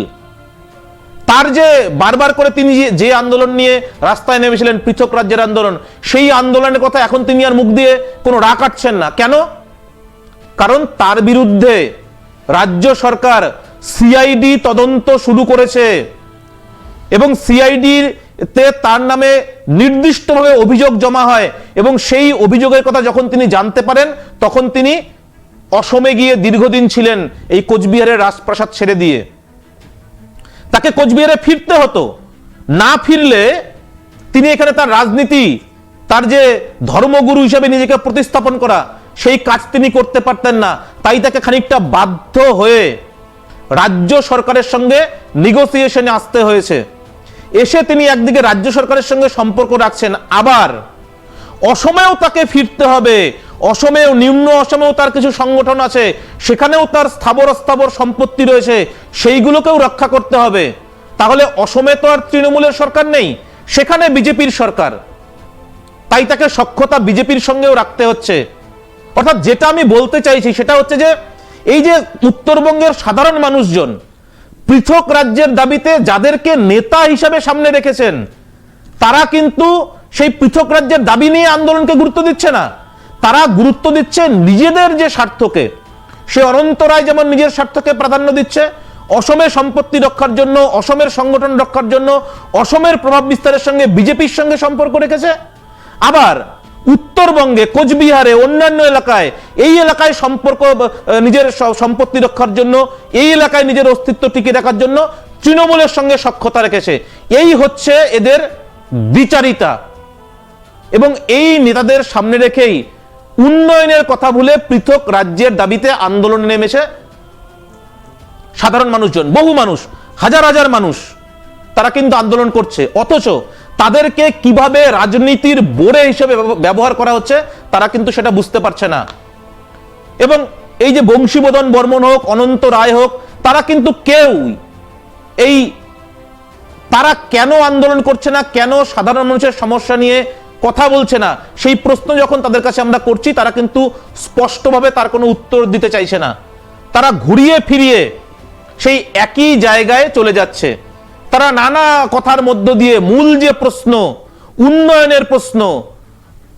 তার যে বারবার করে তিনি যে আন্দোলন নিয়ে রাস্তায় নেমেছিলেন, পৃথক রাজ্যের আন্দোলন, সেই আন্দোলনের কথা এখন তিনি আর মুখ দিয়ে কোনো রাগ কাটছেন না। কেন? কারণ তার বিরুদ্ধে রাজ্য সরকার সিআইডি তদন্ত শুরু করেছে এবং সিআইডি তে তার নামে নির্দিষ্টভাবে অভিযোগ জমা হয় এবং সেই অভিযোগের কথা যখন তিনি জানতে পারেন তখন তিনি অসমে গিয়ে দীর্ঘদিন ছিলেন এই কোচবিহারের রাজপ্রাসাদ ছেড়ে দিয়ে। তাকে কোচবিহারে ফিরতে হতো, না ফিরলে তিনি এখানে তার রাজনীতি, তার যে ধর্মগুরু হিসেবে নিজেকে প্রতিস্থাপন করা সেই কাজ তিনি করতে পারতেন না। তাই তাকে খানিকটা বাধ্য হয়ে রাজ্য সরকারের সঙ্গে নেগোসিয়েশনে আসতে হয়েছে। এসে তিনি একদিকে রাজ্য সরকারের সঙ্গে সম্পর্ক রাখছেন, আবার অসমেও তাকে ফিরতে হবে। অসমেও, নিম্ন অসমেও তার কিছু সংগঠন আছে, সেখানেও তার স্থাবর অস্থাবর সম্পত্তি রয়েছে, সেইগুলোকেও রক্ষা করতে হবে। তাহলে অসমে তো আর তৃণমূলের সরকার নেই, সেখানে বিজেপির সরকার, তাই তাকে সখ্যতা বিজেপির সঙ্গেও রাখতে হচ্ছে। অর্থাৎ যেটা আমি বলতে চাইছি সেটা হচ্ছে যে এই যে উত্তরবঙ্গের সাধারণ মানুষজন পৃথক রাজ্যের দাবিতে যাদেরকে নেতা হিসাবে সামনে রেখেছেন, তারা কিন্তু সেই পৃথক রাজ্যের দাবি নিয়ে আন্দোলনকে গুরুত্ব দিচ্ছে না, তারা গুরুত্ব দিচ্ছে নিজেদের যে স্বার্থকে। সে অনন্ত রায় যেমন নিজের স্বার্থকে প্রাধান্য দিচ্ছে, অসমের সম্পত্তি রক্ষার জন্য, অসমের সংগঠন রক্ষার জন্য, অসমের প্রভাব বিস্তারের সঙ্গে বিজেপির সঙ্গে সম্পর্ক রেখেছে। আবার উত্তরবঙ্গে, কোচবিহারে, অন্যান্য এলাকায়, এই এলাকায় সম্পর্ক, নিজের সম্পত্তি রক্ষার জন্য, এই এলাকায় নিজের অস্তিত্ব টিকিয়ে রাখার জন্য তৃণমূলের সঙ্গে সখ্যতা রেখেছে। এই হচ্ছে এদের দ্বিচারিতা। এবং এই নেতাদের সামনে রেখেই উন্নয়নের কথা ভুলে পৃথক রাজ্যের দাবিতে আন্দোলনে নেমেছে সাধারণ মানুষজন। বহু মানুষ, হাজার হাজার মানুষ তারা কিন্তু আন্দোলন করছে, অথচ তাদেরকে কিভাবে রাজনীতির বোড়ে হিসেবে ব্যবহার করা হচ্ছে তারা কিন্তু সেটা বুঝতে পারছে না। এবং এই যে বংশীবদন বর্মন হোক, অনন্ত রায় হোক, তারা কিন্তু কেউ এই, তারা কেন আন্দোলন করছে না, কেন সাধারণ মানুষের সমস্যা নিয়ে কথা বলছে না, সেই প্রশ্ন যখন তাদের কাছে আমরা করছি, তারা কিন্তু স্পষ্টভাবে তার কোনো উত্তর দিতে চাইছে না। তারা ঘুরিয়ে ফিরিয়ে সেই একই জায়গায় চলে যাচ্ছে। তারা নানা কথার মধ্য দিয়ে মূল যে প্রশ্ন, উন্নয়নের প্রশ্ন,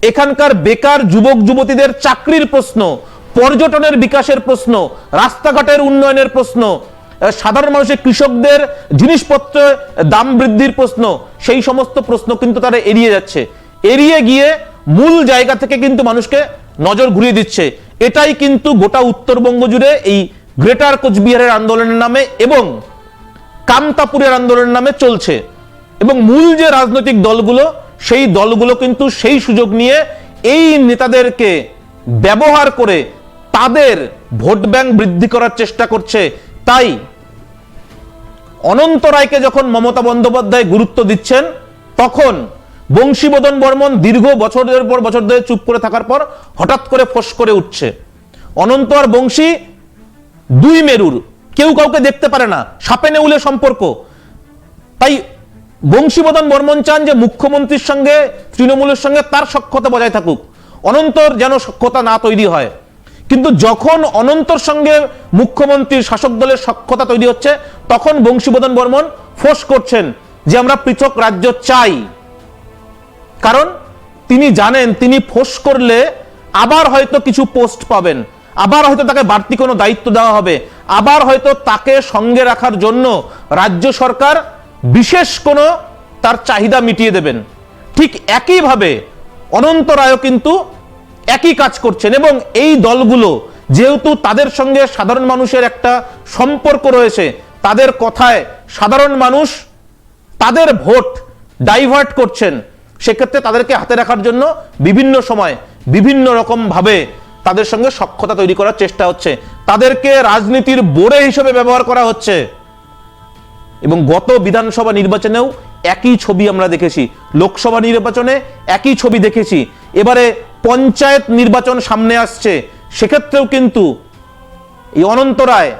এখানকার বেকার যুবক যুবতীদের চাকরির প্রশ্ন, পর্যটনের বিকাশের প্রশ্ন, রাস্তাঘাটের উন্নয়নের প্রশ্ন, সাধারণ মানুষের, কৃষকদের জিনিসপত্রের দাম বৃদ্ধির প্রশ্ন, সেই সমস্ত প্রশ্ন কিন্তু তারা এড়িয়ে যাচ্ছে। এড়িয়ে গিয়ে মূল জায়গা থেকে কিন্তু মানুষকে নজর ঘুরিয়ে দিচ্ছে। এটাই কিন্তু গোটা উত্তরবঙ্গ জুড়ে এই গ্রেটার কোচবিহারের আন্দোলনের নামে এবং কামতাপুরের আন্দোলনের নামে চলছে। এবং মূল যে রাজনৈতিক দলগুলো, সেই দলগুলো কিন্তু সেই সুযোগ নিয়ে এই নেতাদেরকে ব্যবহার করে তাদের ভোট ব্যাংক বৃদ্ধি করার চেষ্টা করছে। তাই অনন্ত রায়কে যখন মমতা বন্দ্যোপাধ্যায় গুরুত্ব দিচ্ছেন, তখন বংশীবদন বর্মন দীর্ঘ বছরের পর বছর ধরে চুপ করে থাকার পর হঠাৎ করে ফোঁস করে উঠছে। অনন্ত আর বংশী দুই মেরুর, কেউ কাউকে দেখতে পারে না, সাপে নেউলে সম্পর্ক। তাই বংশীবদন বর্মন চান যে মুখ্যমন্ত্রীর সঙ্গে, তৃণমূলের সঙ্গে তার সখ্যতা বজায় থাকুক, অনন্তর যেন সখ্যতা না তৈরি হয়। কিন্তু যখন অনন্তর সঙ্গে মুখ্যমন্ত্রীর, শাসক দলের সখ্যতা তৈরি হচ্ছে, তখন বংশীবদন বর্মন ফোঁস করছেন যে আমরা পৃথক রাজ্য চাই। কারণ তিনি জানেন তিনি ফোঁস করলে আবার হয়তো কিছু পোস্ট পাবেন, আবার হয়তো তাকে বাড়তি কোনো দায়িত্ব দেওয়া হবে, আবার হয়তো তাকে সঙ্গে রাখার জন্য রাজ্য সরকার বিশেষ কোনো তার চাহিদা মিটিয়ে দেবেন। ঠিক একইভাবে অনন্ত রায়ও কিন্তু একই কাজ করছেন। এবং এই দলগুলো যেহেতু তাদের সঙ্গে সাধারণ মানুষের একটা সম্পর্ক রয়েছে, তাদের কথায় সাধারণ মানুষ তাদের ভোট ডাইভার্ট করছেন, সেক্ষেত্রে তাদেরকে হাতে রাখার জন্য বিভিন্ন সময় বিভিন্ন রকম ভাবে তাদের সঙ্গে সখ্যতা তৈরি করার চেষ্টা হচ্ছে, তাদেরকে রাজনীতির বোড়ে হিসেবে ব্যবহার করা হচ্ছে। এবং গত বিধানসভা নির্বাচনেও একই ছবি আমরা দেখেছি, লোকসভা নির্বাচনে একই ছবি দেখেছি, এবারে পঞ্চায়েত নির্বাচন সামনে আসছে, সেক্ষেত্রেও কিন্তু এই অনন্ত রায়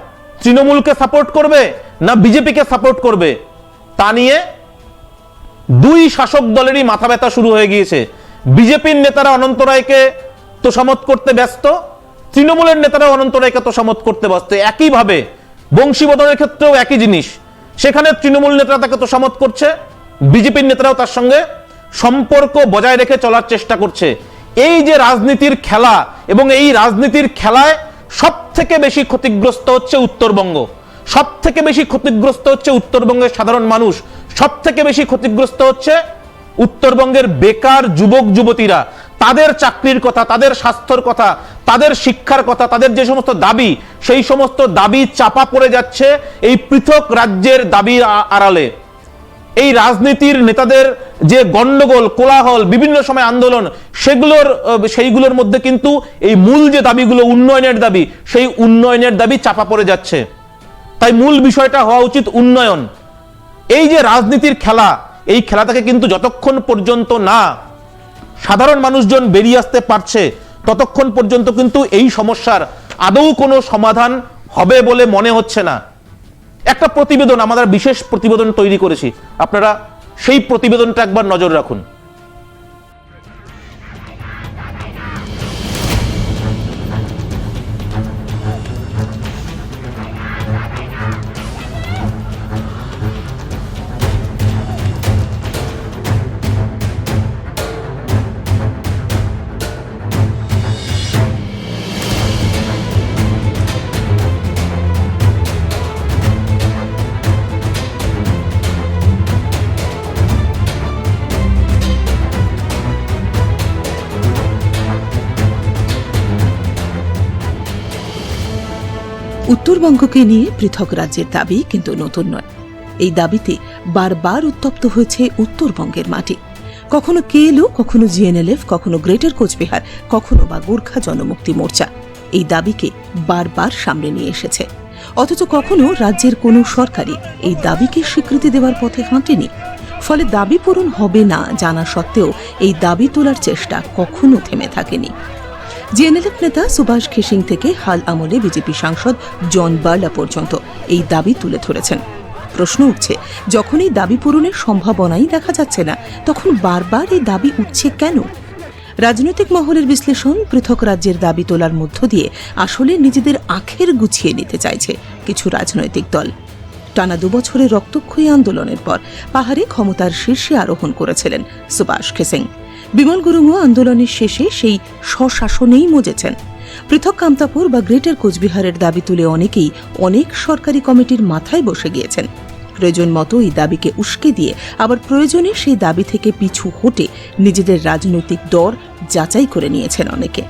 তৃণমূলকে সাপোর্ট করবে না বিজেপিকে সাপোর্ট করবে, তা নিয়ে দুই শাসক দলেরই মাথা ব্যথা শুরু হয়ে গিয়েছে। বিজেপির নেতারা অনন্ত রায়কে তোষামত করতে ব্যস্ত, তৃণমূলের নেতারা অনন্ত রায়কে তোষামত করতে ব্যস্ত। একইভাবে বংশীবদনের ক্ষেত্রেও একই জিনিস, সেখানে তৃণমূল নেতারা তাকে তোষামত করছে, বিজেপির নেতারাও তার সঙ্গে সম্পর্ক বজায় রেখে চলার চেষ্টা করছে। এই যে রাজনীতির খেলা, এবং এই রাজনীতির খেলায় সব থেকে বেশি ক্ষতিগ্রস্ত হচ্ছে উত্তরবঙ্গ, সব থেকে বেশি ক্ষতিগ্রস্ত হচ্ছে উত্তরবঙ্গের সাধারণ মানুষ, সব থেকে বেশি ক্ষতিগ্রস্ত হচ্ছে উত্তরবঙ্গের বেকার যুবক যুবতীরা। তাদের চাকরির কথা, তাদের স্বাস্থ্যর কথা, তাদের শিক্ষার কথা, তাদের যে সমস্ত দাবি, সেই সমস্ত দাবি চাপা পড়ে যাচ্ছে এই পৃথক রাজ্যের দাবির আড়ালে। এই রাজনীতির নেতাদের যে গন্ডগোল, কোলাহল, বিভিন্ন সময় আন্দোলন, সেইগুলোর মধ্যে কিন্তু এই মূল যে দাবিগুলো, উন্নয়নের দাবি, সেই উন্নয়নের দাবি চাপা পড়ে যাচ্ছে। তাই মূল বিষয়টা হওয়া উচিত উন্নয়ন। এই যে রাজনীতির খেলা, এই খেলাটাকে কিন্তু যতক্ষণ পর্যন্ত না সাধারণ মানুষজন বেরিয়ে আসতে পারছে, ততক্ষণ পর্যন্ত কিন্তু এই সমস্যার আদৌ কোনো সমাধান হবে বলে মনে হচ্ছে না। একটা প্রতিবেদন, আমাদের বিশেষ প্রতিবেদন তৈরি করেছি, আপনারা সেই প্রতিবেদনটা একবার নজর রাখুন। উত্তরবঙ্গকে নিয়ে পৃথক রাজ্যের দাবি কিন্তু নতুন নয়। এই দাবিতে বারবার উত্তপ্ত হয়েছে উত্তরবঙ্গের মাটি। কখনো কেএলইউ, কখনো জিএনএলএফ, কখনো গ্রেটার কোচবিহার, কখনো বা গোর্খা জনমুক্তি মোর্চা এই দাবিকে বারবার সামনে নিয়ে এসেছে। অথচ কখনো রাজ্যের কোনো সরকারই এই দাবিকে স্বীকৃতি দেওয়ার পথে হাঁটেনি। ফলে দাবি পূরণ হবে না জানা সত্ত্বেও এই দাবি তোলার চেষ্টা কখনো থেমে থাকেনি। জিএনএলএফ নেতা সুভাষ খিসিং থেকে হাল আমলে বিজেপি সাংসদ জন বার্লা পর্যন্ত এই দাবি তুলে ধরেছেন। প্রশ্ন উঠছে, যখন এই দাবি পূরণের সম্ভাবনাই দেখা যাচ্ছে না, তখন বারবার এই দাবি উঠছে কেন? রাজনৈতিক মহলের বিশ্লেষণ, পৃথক রাজ্যের দাবি তোলার মধ্য দিয়ে আসলে নিজেদের আখের গুছিয়ে নিতে চাইছে কিছু রাজনৈতিক দল। টানা 2 বছরের রক্তক্ষয়ী আন্দোলনের পর পাহাড়ে ক্ষমতার শীর্ষে আরোহণ করেছিলেন সুভাষ খিসিং। বিমল গুরুংও আন্দোলনের শেষে সেই স্বশাসনেই মজেছেন। পৃথক কামতাপুর বা গ্রেটার কোচবিহারের দাবি তুলে অনেকেই অনেক সরকারি কমিটির মাথায় বসে গিয়েছেন। প্রয়োজন মতো এই দাবিকে উস্কে দিয়ে আবার প্রয়োজনে সেই দাবি থেকে পিছু হটে নিজেদের রাজনৈতিক দর যাচাই করে নিয়েছেন অনেকে।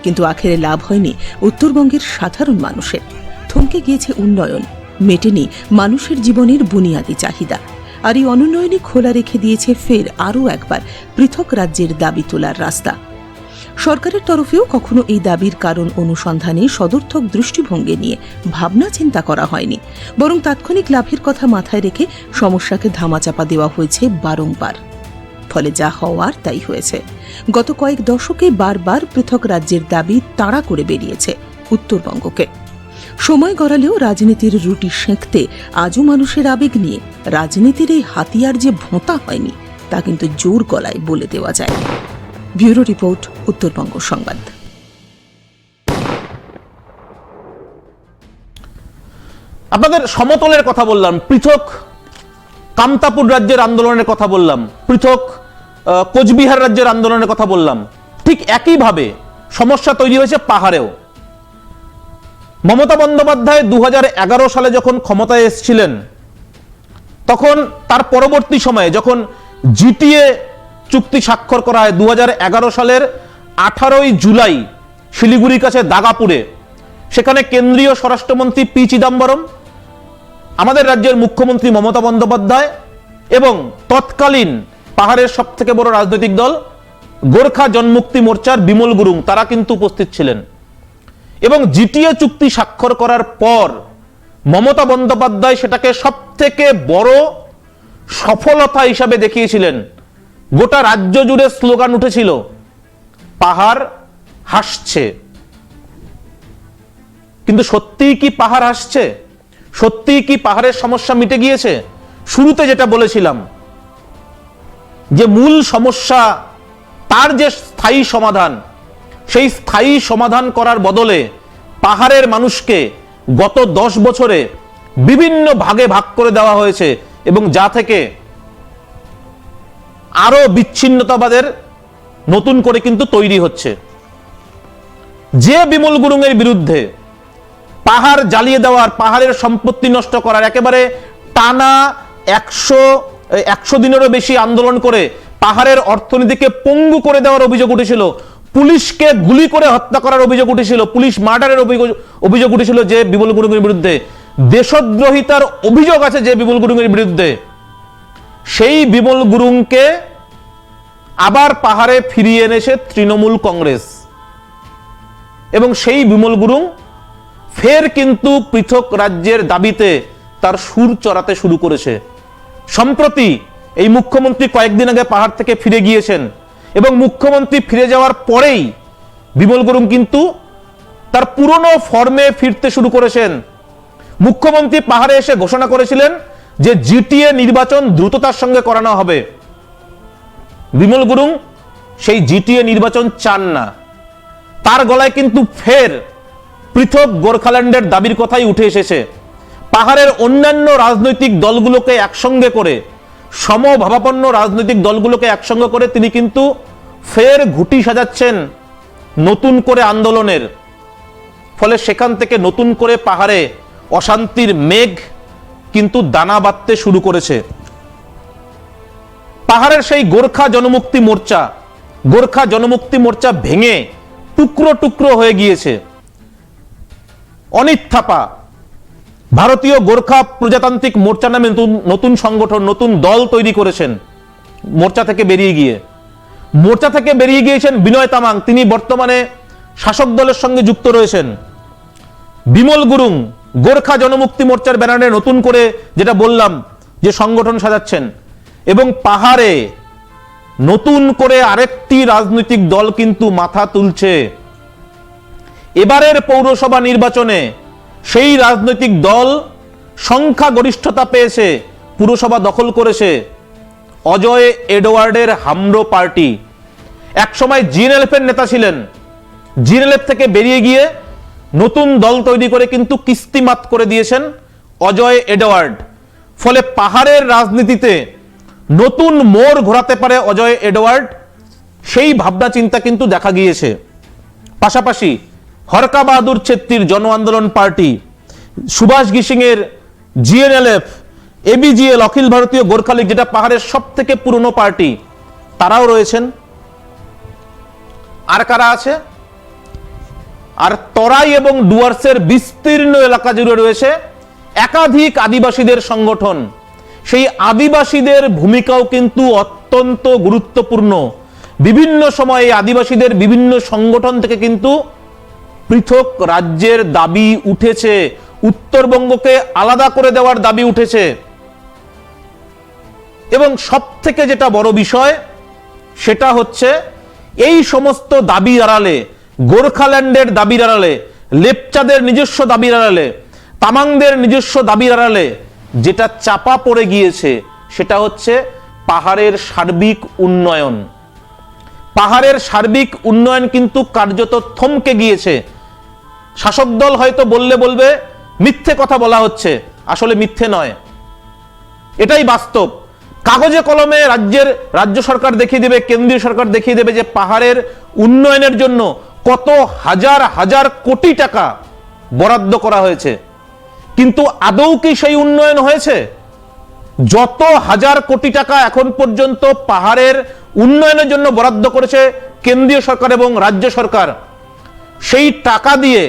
কিন্তু আখেরে লাভ হয়নি উত্তরবঙ্গের সাধারণ মানুষের। থমকে গিয়েছে উন্নয়ন, মেটেনি মানুষের জীবনের বুনিয়াদী চাহিদা। আর এই অনুন্নয়নে খোলা রেখে দিয়েছে ফের আরও একবার পৃথক রাজ্যের দাবি তোলার রাস্তা। সরকারের তরফেও কখনো এই দাবির কারণ অনুসন্ধানে সদর্থক দৃষ্টিভঙ্গি নিয়ে ভাবনা চিন্তা করা হয়নি, বরং তাৎক্ষণিক লাভের কথা মাথায় রেখে সমস্যাকে ধামাচাপা দেওয়া হয়েছে বারংবার। ফলে যা হওয়ার তাই হয়েছে। গত কয়েক দশকে বারবার পৃথক রাজ্যের দাবি তাড়া করে বেরিয়েছে উত্তরবঙ্গকে। সময় গড়ালেও রাজনীতির রুটি সেঁকতে আজও মানুষের আবেগ নিয়ে রাজনীতির এই হাতিয়ার যে ভোঁতা হয়নি, তা কিন্তু জোর গলায় বলে দেওয়া যায়। ব্যুরো রিপোর্ট, উত্তরবঙ্গ সংবাদ। আপনাদের সমতলের কথা বললাম, পৃথক কামতাপুর রাজ্যের আন্দোলনের কথা বললাম, পৃথক কোচবিহার রাজ্যের আন্দোলনের কথা বললাম। ঠিক একইভাবে সমস্যা তৈরি হয়েছে পাহাড়েও। মমতা বন্দ্যোপাধ্যায় 2011 সালে যখন ক্ষমতায় এসেছিলেন, তখন তার পরবর্তী সময়ে যখন জিটিএ চুক্তি স্বাক্ষর করা হয় 2011 সালের 18ই জুলাই শিলিগুড়ির কাছে দাগাপুরে, সেখানে কেন্দ্রীয় স্বরাষ্ট্রমন্ত্রী পি চিদম্বরম, আমাদের রাজ্যের মুখ্যমন্ত্রী মমতা বন্দ্যোপাধ্যায় এবং তৎকালীন পাহাড়ের সব থেকে বড় রাজনৈতিক দল গোর্খা জনমুক্তি মোর্চার বিমল গুরুং, তারা কিন্তু উপস্থিত ছিলেন। এবং জিটিএ চুক্তি স্বাক্ষর করার পর মমতা বন্দ্যোপাধ্যায় সেটাকে সব থেকে বড় সফলতা হিসাবে দেখিয়েছিলেন। গোটা রাজ্য জুড়ে স্লোগান উঠেছিল, পাহাড় হাসছে। কিন্তু সত্যিই কি পাহাড় হাসছে? সত্যিই কি পাহাড়ের সমস্যা মিটে গিয়েছে? শুরুতে যেটা বলেছিলাম যে মূল সমস্যা, তার যে স্থায়ী সমাধান, সেই স্থায়ী সমাধান করার বদলে পাহাড়ের মানুষকে গত 10 বছরে বিভিন্ন ভাগে ভাগ করে দেওয়া হয়েছে এবং যা থেকে আরো বিচ্ছিন্নতাবাদের নতুন করে কিন্তু তৈরি হচ্ছে। যে বিমল গুরুং এর বিরুদ্ধে পাহাড় জ্বালিয়ে দেওয়ার, পাহাড়ের সম্পত্তি নষ্ট করার, একেবারে টানা 100 দিনেরও বেশি আন্দোলন করে পাহাড়ের অর্থনীতিকে পঙ্গু করে দেওয়ার অভিযোগ উঠেছিল, পুলিশকে গুলি করে হত্যা করার অভিযোগ উঠেছিল, পুলিশ মার্ডারের অভিযোগ উঠেছিল যে বিমল গুরুং এর বিরুদ্ধে, দেশদ্রোহিতার অভিযোগ আছে যে বিমল গুরুং এর বিরুদ্ধে, সেই বিমল গুরুংকে আবার পাহাড়ে ফিরিয়ে এনেছে তৃণমূল কংগ্রেস। এবং সেই বিমল গুরুং ফের কিন্তু পৃথক রাজ্যের দাবিতে তার সুর চড়াতে শুরু করেছে। সম্প্রতি এই মুখ্যমন্ত্রী কয়েকদিন আগে পাহাড় থেকে ফিরে গিয়েছেন এবং মুখ্যমন্ত্রী ফিরে যাওয়ার পরেই বিমল গুরুং কিন্তু তার পুরনো ফর্মে ফিরতে শুরু করেছেন। মুখ্যমন্ত্রী পাহাড়ে এসে ঘোষণা করেছিলেন যে জিটিএ নির্বাচন দ্রুততার সঙ্গে করানো হবে। বিমল গুরুং সেই জিটিএ নির্বাচন চান না। তার গলায় কিন্তু ফের পৃথক গোর্খাল্যান্ডের দাবির কথাই উঠে এসেছে। পাহাড়ের অন্যান্য রাজনৈতিক দলগুলোকে একসঙ্গে করে, সমভাবাপন্ন রাজনৈতিক দলগুলোকে একসঙ্গে করে তিনি কিন্তু ফের ঘুঁটি সাজাচ্ছেন নতুন করে আন্দোলনের। ফলে সেখান থেকে নতুন করে পাহাড়ে অশান্তির মেঘ কিন্তু দানা বাঁধতে শুরু করেছে। পাহাড়ের সেই গোর্খা জনমুক্তি মোর্চা ভেঙে টুকরো টুকরো হয়ে গিয়েছে। অনিত থাপা ভারতীয় গোর্খা প্রজাতান্ত্রিক মোর্চা নামে নতুন সংগঠন, নতুন দল তৈরি করেছেন। মোর্চা থেকে বেরিয়ে গিয়েছেন বিনয় তামাং, তিনি বর্তমানে শাসক দলের সঙ্গে যুক্ত রয়েছেন। বিমল গুরুং গোর্খা জনমুক্তি মোর্চার ব্যানারে নতুন করে, যেটা বললাম, যে সংগঠন সাজাচ্ছেন। এবং পাহাড়ে নতুন করে আরেকটি রাজনৈতিক দল কিন্তু মাথা তুলছে। এবারের পৌরসভা নির্বাচনে সেই রাজনৈতিক দল সংখ্যাগরিষ্ঠতা পেয়েছে, পুরসভা দখল করেছে। অজয় এডওয়ার্ডের হামরো পার্টি একসময় জিএনএলএফ এর নেতা ছিলেন, জিএনএলএফ থেকে বেরিয়ে গিয়ে নতুন দল তৈরি করে কিন্তু কিস্তিমাত করে দিয়েছেন অজয় এডওয়ার্ড। ফলে পাহাড়ের রাজনীতিতে নতুন মোড় ঘোরাতে পারে অজয় এডওয়ার্ড, সেই ভাবনা চিন্তা কিন্তু দেখা গিয়েছে। পাশাপাশি হরকা বাহাদুর ছেত্রীর জন আন্দোলন পার্টি, সুভাষ গিসিং এর জিএনএলএফ, এবিজিএল অখিল ভারতীয় গোর্খা লীগ, যেটা পাহাড়ের সব থেকে পুরনো পার্টি, তারাও রয়েছেন। আর কারা আছে? আর তরাই এবং ডুয়ার্সের বিস্তীর্ণ এলাকা জুড়ে রয়েছে একাধিক আদিবাসীদের সংগঠন। সেই আদিবাসীদের ভূমিকাও কিন্তু অত্যন্ত গুরুত্বপূর্ণ। বিভিন্ন সময়ে আদিবাসীদের বিভিন্ন সংগঠন থেকে কিন্তু পৃথক রাজ্যের দাবি উঠেছে, উত্তরবঙ্গকে আলাদা করে দেওয়ার দাবি উঠেছে। এবং সব থেকে যেটা বড় বিষয় সেটা হচ্ছে এই সমস্ত দাবির আড়ালে, গোর্খাল্যান্ডের দাবির আড়ালে, লেপচাদের নিজস্ব দাবির আড়ালে, তামাংদের নিজস্ব দাবির আড়ালে যেটা চাপা পড়ে গিয়েছে সেটা হচ্ছে পাহাড়ের সার্বিক উন্নয়ন। পাহাড়ের সার্বিক উন্নয়ন কিন্তু কার্যত থমকে গিয়েছে। শাসক দল হয়তো বলবে মিথ্যে কথা বলা হচ্ছে, আসলে মিথ্যে নয়, এটাই বাস্তব। কাগজে কলমে রাজ্য সরকার দেখিয়ে দেবে, কেন্দ্রীয় সরকার দেখিয়ে দেবে যে পাহাড়ের উন্নয়নের জন্য কত হাজার হাজার কোটি টাকা বরাদ্দ করা হয়েছে, কিন্তু আদৌ কি সেই উন্নয়ন হয়েছে? যত হাজার কোটি টাকা এখন পর্যন্ত পাহাড়ের উন্নয়নের জন্য বরাদ্দ করেছে কেন্দ্রীয় সরকার এবং রাজ্য সরকার, সেই টাকা দিয়ে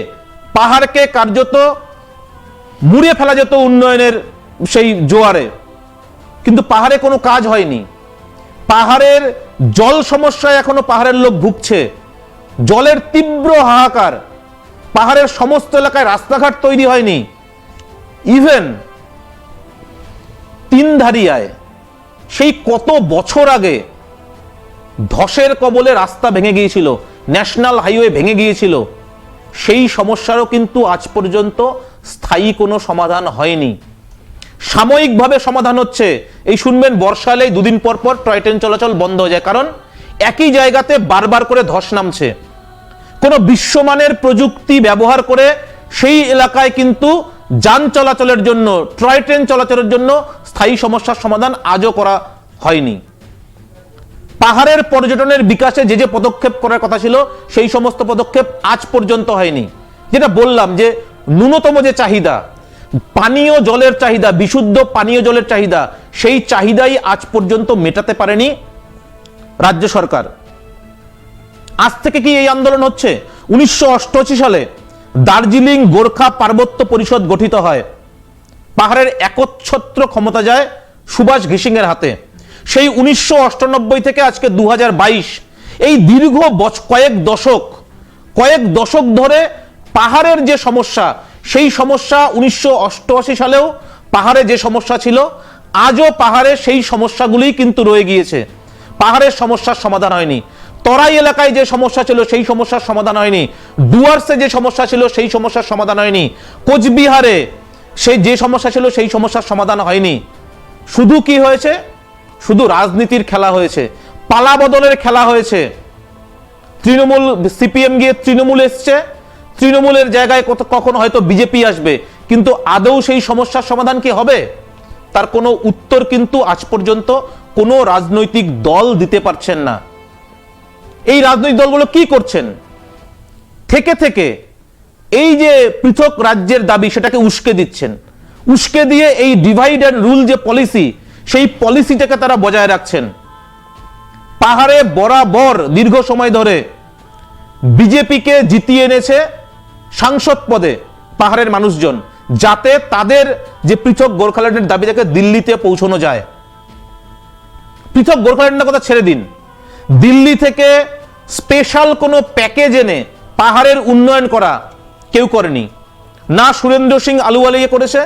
পাহাড়কে কার্যত মুড়ে ফেলা যেত উন্নয়নের সেই জোয়ারে, কিন্তু পাহাড়ে কোনো কাজ হয়নি। পাহাড়ের জল সমস্যায় এখনো পাহাড়ের লোক ভুগছে, জলের তীব্র হাহাকার। পাহাড়ের সমস্ত এলাকায় রাস্তাঘাট তৈরি হয়নি। ইভেন তিনধারিয়ায় সেই কত বছর আগে ধসের কবলে রাস্তা ভেঙে গিয়েছিল, ন্যাশনাল হাইওয়ে ভেঙে গিয়েছিল, সেই সমস্যারও কিন্তু আজ পর্যন্ত স্থায়ী কোনো সমাধান হয়নি। সাময়িকভাবে সমাধান হচ্ছে, এই শুনবেন বর্ষা এলেই দুদিন পর পর টয় ট্রেন চলাচল বন্ধ হয়ে যায়, কারণ একই জায়গাতে বারবার করে ধস নামছে। কোনো বিশ্বমানের প্রযুক্তি ব্যবহার করে সেই এলাকায় কিন্তু যান চলাচলের জন্য, টয় ট্রেন চলাচলের জন্য স্থায়ী সমস্যার সমাধান আজও করা হয়নি। পাহাড়ের পর্যটনের বিকাশে যে যে পদক্ষেপ করার কথা ছিল সেই সমস্ত পদক্ষেপ আজ পর্যন্ত হয়নি। যেটা বললাম যে ন্যূনতম যে চাহিদা, পানীয় জলের চাহিদা, বিশুদ্ধ পানীয় জলের চাহিদা, সেই চাহিদাই আজ পর্যন্ত মেটাতে পারেনি রাজ্য সরকার। আজ থেকে কি এই আন্দোলন হচ্ছে? 1988 সালে দার্জিলিং গোর্খা পার্বত্য পরিষদ গঠিত হয়, পাহাড়ের একচ্ছত্র ক্ষমতা যায় সুভাষ ঘিসিং এর হাতে। সেই 1998 থেকে আজকে 2022, এই দীর্ঘ কয়েক দশক ধরে পাহাড়ের যে সমস্যা, সেই সমস্যা 1988 সালেও পাহাড়ে যে সমস্যা ছিল, আজও পাহাড়ে সেই সমস্যাগুলি কিন্তু রয়ে গিয়েছে। পাহাড়ের সমস্যার সমাধান হয়নি। তরাই এলাকায় যে সমস্যা ছিল সেই সমস্যার সমাধান হয়নি। ডুয়ার্সে যে সমস্যা ছিল সেই সমস্যার সমাধান হয়নি। কোচবিহারে সেই যে সমস্যা ছিল সেই সমস্যার সমাধান হয়নি। শুধু কি হয়েছে? শুধু রাজনীতির খেলা হয়েছে, পালা বদলের খেলা হয়েছে। তৃণমূল, সিপিএম গিয়ে তৃণমূল এসছে, তৃণমূলের জায়গায় কখন হয়তো বিজেপি আসবে, কিন্তু আদৌ সেই সমস্যার সমাধান কি হবে? তার কোনো উত্তর কিন্তু আজ পর্যন্ত কোনো রাজনৈতিক দল দিতে পারছেন না। এই রাজনৈতিক দলগুলো কি করছেন? থেকে থেকে এই যে পৃথক রাজ্যের দাবি সেটাকে উস্কে দিচ্ছেন, উস্কে দিয়ে এই ডিভাইড অ্যান্ড রুল যে পলিসি, সেই পলিসিটাকে তারা বজায় রাখছেন। পাহাড়ে বরাবর দীর্ঘ সময় ধরে বিজেপিকে জিতিয়ে এনেছে সাংসদ পদে পাহাড়ের মানুষজন, যাতে তাদের যে পৃথক গোর্খাল্যান্ডের দাবিটাকে দিল্লিতে পৌঁছানো যায়। পৃথক গোর্খাল্যান্ডের কথা ছেড়ে দিন, দিল্লি থেকে স্পেশাল কোনো প্যাকেজ এনে পাহাড়ের উন্নয়ন করা কেউ করেনি। না সুরেন্দ্র সিং আলুওয়ালিয়া করেছে,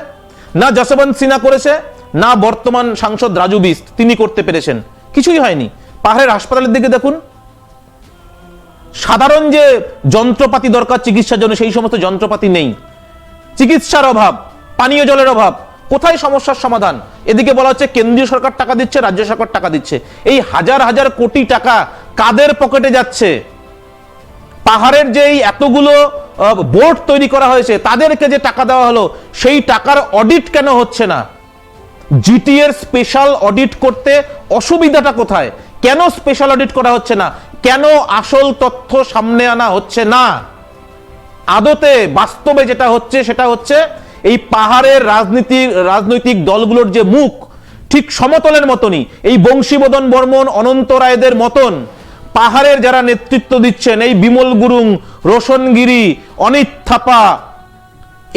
না যশবন্ত সিনহা করেছে, না বর্তমান সাংসদ রাজু বিস্ট তিনি করতে পেরেছেন। কিছুই হয়নি। পাহাড়ের হাসপাতালের দিকে দেখুন, সাধারণ যে যন্ত্রপাতি দরকার চিকিৎসার জন্য সেই সমস্ত যন্ত্রপাতি নেই। চিকিৎসার অভাব, পানীয় জলের অভাব, কোথায় সমস্যার সমাধান? এদিকে বলা হচ্ছে কেন্দ্রীয় সরকার টাকা দিচ্ছে, রাজ্য সরকার টাকা দিচ্ছে। এই হাজার হাজার কোটি টাকা কাদের পকেটে যাচ্ছে? পাহাড়ের যে এতগুলো বোর্ড তৈরি করা হয়েছে তাদেরকে যে টাকা দেওয়া হলো, সেই টাকার অডিট কেন হচ্ছে না? জিটি এর স্পেশাল অডিট করতে অসুবিধাটা কোথায়? কেন স্পেশাল অডিট করা হচ্ছে না? কেন আসল তথ্য সামনে আনা হচ্ছে না? আদতে বাস্তবে যেটা হচ্ছে সেটা হচ্ছে এই পাহাড়ের রাজনৈতিক দলগুলোর যে মুখ ঠিক সমতলের মতনই, এই বংশীবদন বর্মন, অনন্ত রায়দের মতন পাহাড়ের যারা নেতৃত্ব দিচ্ছেন, এই বিমল গুরুং, রোশন গিরি, অনিত থাপা,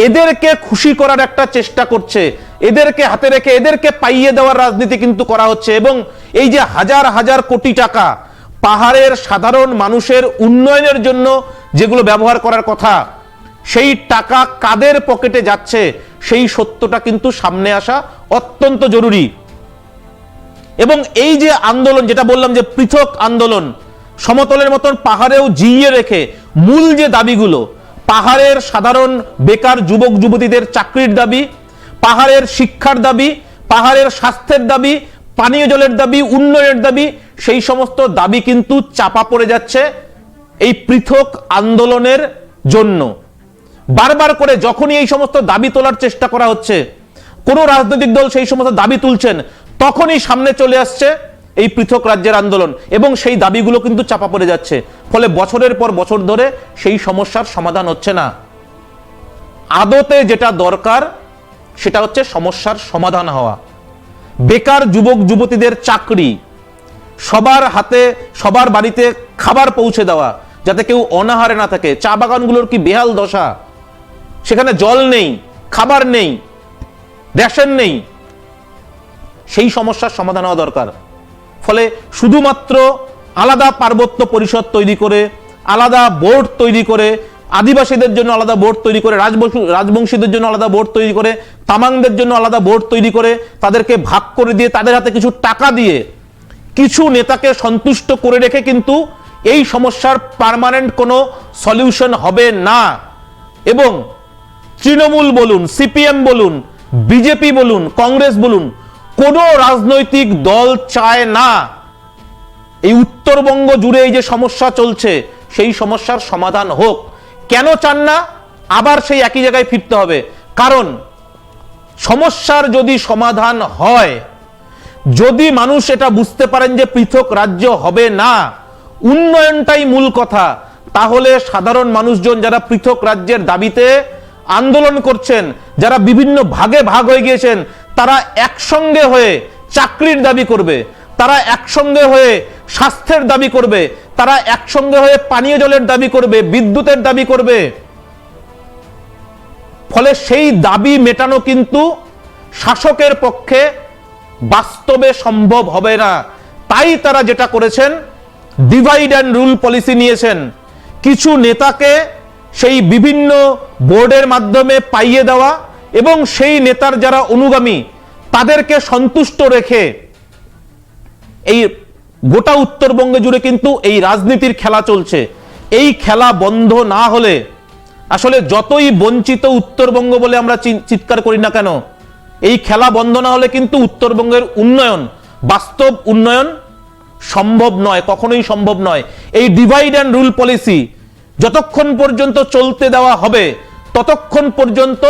এদেরকে খুশি করার একটা চেষ্টা করছে, এদেরকে হাতে রেখে এদেরকে পাইয়ে দেওয়ার রাজনীতি কিন্তু করা হচ্ছে। এবং এই যে হাজার হাজার কোটি টাকা পাহাড়ের সাধারণ মানুষের উন্নয়নের জন্য যেগুলো ব্যবহার করার কথা, সেই টাকা কাদের পকেটে যাচ্ছে সেই সত্যটা কিন্তু সামনে আসা অত্যন্ত জরুরি। এবং এই যে আন্দোলন, যেটা বললাম যে পৃথক আন্দোলন, সমতলের মতন পাহাড়েও জিইয়ে রেখে মূল যে দাবিগুলো, পাহাড়ের সাধারণ বেকার যুবক যুবতীদের চাকরির দাবি, পাহাড়ের শিক্ষার দাবি, পাহাড়ের স্বাস্থ্যের দাবি, পানীয় জলের দাবি, উন্নয়নের দাবি, সেই সমস্ত দাবি কিন্তু চাপা পড়ে যাচ্ছে এই পৃথক আন্দোলনের জন্য। বারবার করে যখনই এই সমস্ত দাবি তোলার চেষ্টা করা হচ্ছে, কোন রাজনৈতিক দল সেই সমস্ত দাবি তুলছেন, তখনই সামনে চলে আসছে এই পৃথক রাজ্যের আন্দোলন এবং সেই দাবিগুলো কিন্তু চাপা পড়ে যাচ্ছে। ফলে বছরের পর বছর ধরে সেই সমস্যার সমাধান হচ্ছে না। আদতে যেটা দরকার সেটা হচ্ছে সমস্যার সমাধান হওয়া। বেকার যুবক যুবতীদের চাকরি, সবার হাতে সবার বাড়িতে খাবার পৌঁছে দেওয়া, যাতে কেউ অনাহারে না থাকে। চা বাগানগুলোর কি বেহাল দশা, সেখানে জল নেই, খাবার নেই, রেশন নেই, সেই সমস্যার সমাধান হওয়া দরকার। ফলে শুধুমাত্র আলাদা পার্বত্য পরিষদ তৈরি করে, আলাদা বোর্ড তৈরি করে, আদিবাসীদের জন্য আলাদা বোর্ড তৈরি করে, রাজবংশীদের জন্য আলাদা বোর্ড তৈরি করে, তামাংদের জন্য আলাদা বোর্ড তৈরি করে, তাদেরকে ভাগ করে দিয়ে তাদের হাতে কিছু টাকা দিয়ে কিছু নেতাকে সন্তুষ্ট করে রেখে কিন্তু এই সমস্যার পার্মানেন্ট কোনো সলিউশন হবে না। এবং তৃণমূল বলুন, সিপিএম বলুন, বিজেপি বলুন, কংগ্রেস বলুন, কোন রাজনৈতিক দল চায় না এই উত্তরবঙ্গ জুড়ে এই যে সমস্যা চলছে সেই সমস্যার সমাধান হোক। কেন চান না? আবার সেই একই জায়গায় ফিরতে হবে। কারণ সমস্যার যদি সমাধান হয়, যদি মানুষ এটা বুঝতে পারেন যে পৃথক রাজ্য হবে না, উন্নয়নটাই মূল কথা, তাহলে সাধারণ মানুষজন যারা পৃথক রাজ্যের দাবিতে আন্দোলন করছেন, যারা বিভিন্ন ভাগে ভাগ হয়ে গিয়েছেন, তারা একসঙ্গে হয়ে চাকরির দাবি করবে, তারা একসঙ্গে হয়ে স্বাস্থ্যের দাবি করবে, তারা একসঙ্গে হয়ে পানীয় জলের দাবি করবে, বিদ্যুতের দাবি করবে। ফলে সেই দাবি মেটানো কিন্তু শাসকের পক্ষে বাস্তবে সম্ভব হবে না। তাই তারা যেটা করেছেন, ডিভাইড অ্যান্ড রুল পলিসি নিয়েছেন। কিছু নেতাকে সেই বিভিন্ন বোর্ডের মাধ্যমে পাইয়ে দেওয়া এবং সেই নেতার যারা অনুগামী তাদেরকে সন্তুষ্ট রেখে এই গোটা উত্তরবঙ্গে জুড়ে কিন্তু এই রাজনীতির খেলা চলছে। এই খেলা বন্ধ না হলে, আসলে যতই বঞ্চিত উত্তরবঙ্গ বলে আমরা চিৎকার করি না কেন, এই খেলা বন্ধ না হলে কিন্তু উত্তরবঙ্গের উন্নয়ন, বাস্তব উন্নয়ন সম্ভব নয়, কখনোই সম্ভব নয়। এই ডিভাইড অ্যান্ড রুল পলিসি যতক্ষণ পর্যন্ত চলতে দেওয়া হবে, ততক্ষণ পর্যন্ত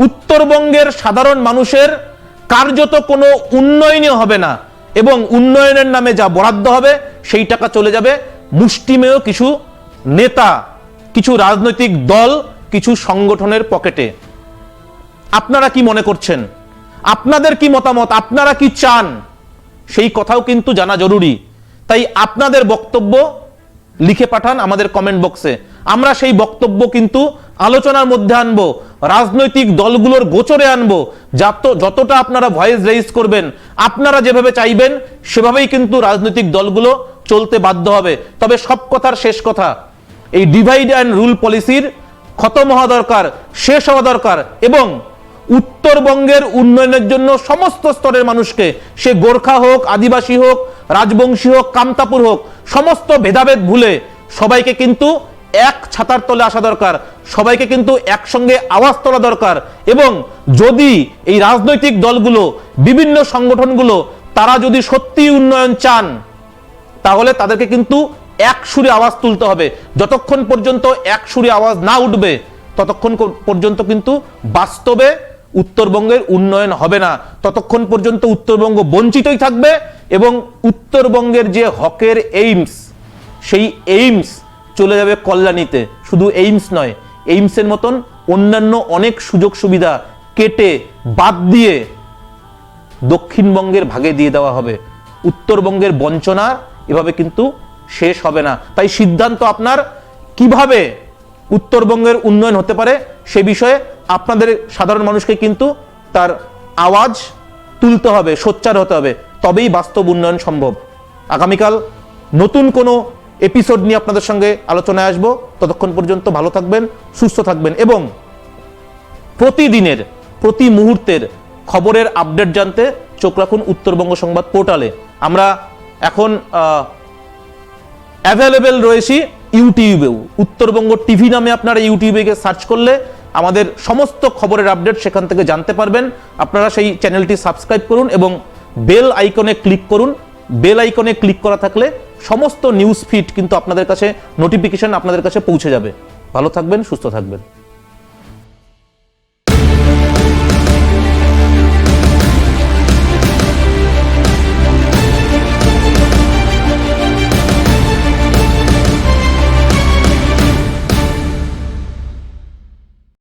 উত্তরবঙ্গের সাধারণ মানুষের কার্যত কোনো উন্নয়নই হবে না, এবং উন্নয়নের নামে যা বরাদ্দ হবে সেই টাকা চলে যাবে মুষ্টিমেয় কিছু নেতা, কিছু রাজনৈতিক দল, কিছু সংগঠনের পকেটে। আপনারা কি মনে করছেন? আপনাদের কি মতামত? আপনারা কি চান? সেই কথাও কিন্তু জানা জরুরি। তাই আপনাদের বক্তব্য লিখে পাঠান আমাদের কমেন্ট বক্সে। আমরা সেই বক্তব্য কিন্তু আলোচনার মধ্যে আনবো, রাজনৈতিক দলগুলোর গোচরে আনবো। যতটা আপনারা ভয়েস রেইজ করবেন, আপনারা যেভাবে চাইবেন সেভাবেই কিন্তু রাজনৈতিক দলগুলো চলতে বাধ্য হবে। তবে সব কথার শেষ কথা, এই ডিভাইড অ্যান্ড রুল পলিসির খতম হওয়া দরকার, শেষ হওয়া দরকার, এবং উত্তরবঙ্গের উন্নয়নের জন্য সমস্ত স্তরের মানুষকে, সে গোর্খা হোক, আদিবাসী হোক, রাজবংশী হোক, কামতাপুর হোক, সমস্ত ভেদাভেদ ভুলে সবাইকে কিন্তু এক ছাতার তলে আসা দরকার, সবাইকে কিন্তু একসঙ্গে আওয়াজ তোলা দরকার। এবং যদি এই রাজনৈতিক দলগুলো, বিভিন্ন সংগঠনগুলো, তারা যদি সত্যি উন্নয়ন চান, তাহলে তাদেরকে কিন্তু এক সুরে আওয়াজ তুলতে হবে। যতক্ষণ পর্যন্ত এক সুরে আওয়াজ না উঠবে, ততক্ষণ পর্যন্ত কিন্তু বাস্তবে উত্তরবঙ্গের উন্নয়ন হবে না। ততক্ষণ পর্যন্ত উত্তরবঙ্গ বঞ্চিতই থাকবে, এবং উত্তরবঙ্গের যে হকের এইমস, সেই এইমস চলে যাবে কল্যাণীতে। শুধু এইমস নয়, এইমসের মতন অন্যান্য অনেক সুযোগ সুবিধা কেটে বাদ দিয়ে দক্ষিণবঙ্গের ভাগে দিয়ে দেওয়া হবে। উত্তরবঙ্গের বঞ্চনা এভাবে কিন্তু শেষ হবে না। তাই সিদ্ধান্ত আপনার, কিভাবে উত্তরবঙ্গের উন্নয়ন হতে পারে সে বিষয়ে আপনাদের সাধারণ মানুষকে কিন্তু তার আওয়াজ তুলতে হবে, সোচ্চার হতে হবে, তবেই বাস্তব উন্নয়ন সম্ভব। আগামীকাল নতুন কোনো এপিসোড নিয়ে আপনাদের সঙ্গে আলোচনায় আসবো। ততক্ষণ পর্যন্ত ভালো থাকবেন, সুস্থ থাকবেন, এবং প্রতিদিনের, প্রতি মুহূর্তের খবরের আপডেট জানতে চোখ রাখুন উত্তরবঙ্গ সংবাদ পোর্টালে। আমরা এখন অ্যাভেলেবেল রয়েছি ইউটিউবেও। উত্তরবঙ্গ টিভি নামে আপনারা ইউটিউবে গিয়ে সার্চ করলে আমাদের সমস্ত খবরের আপডেট সেখান থেকে জানতে পারবেন। আপনারা সেই চ্যানেলটি সাবস্ক্রাইব করুন এবং বেল আইকনে ক্লিক করুন। বেল আইকনে ক্লিক করা থাকলে সমস্ত নিউজ ফিড কিন্তু আপনাদের কাছে, নোটিফিকেশন আপনাদের কাছে পৌঁছে যাবে। ভালো থাকবেন, সুস্থ থাকবেন।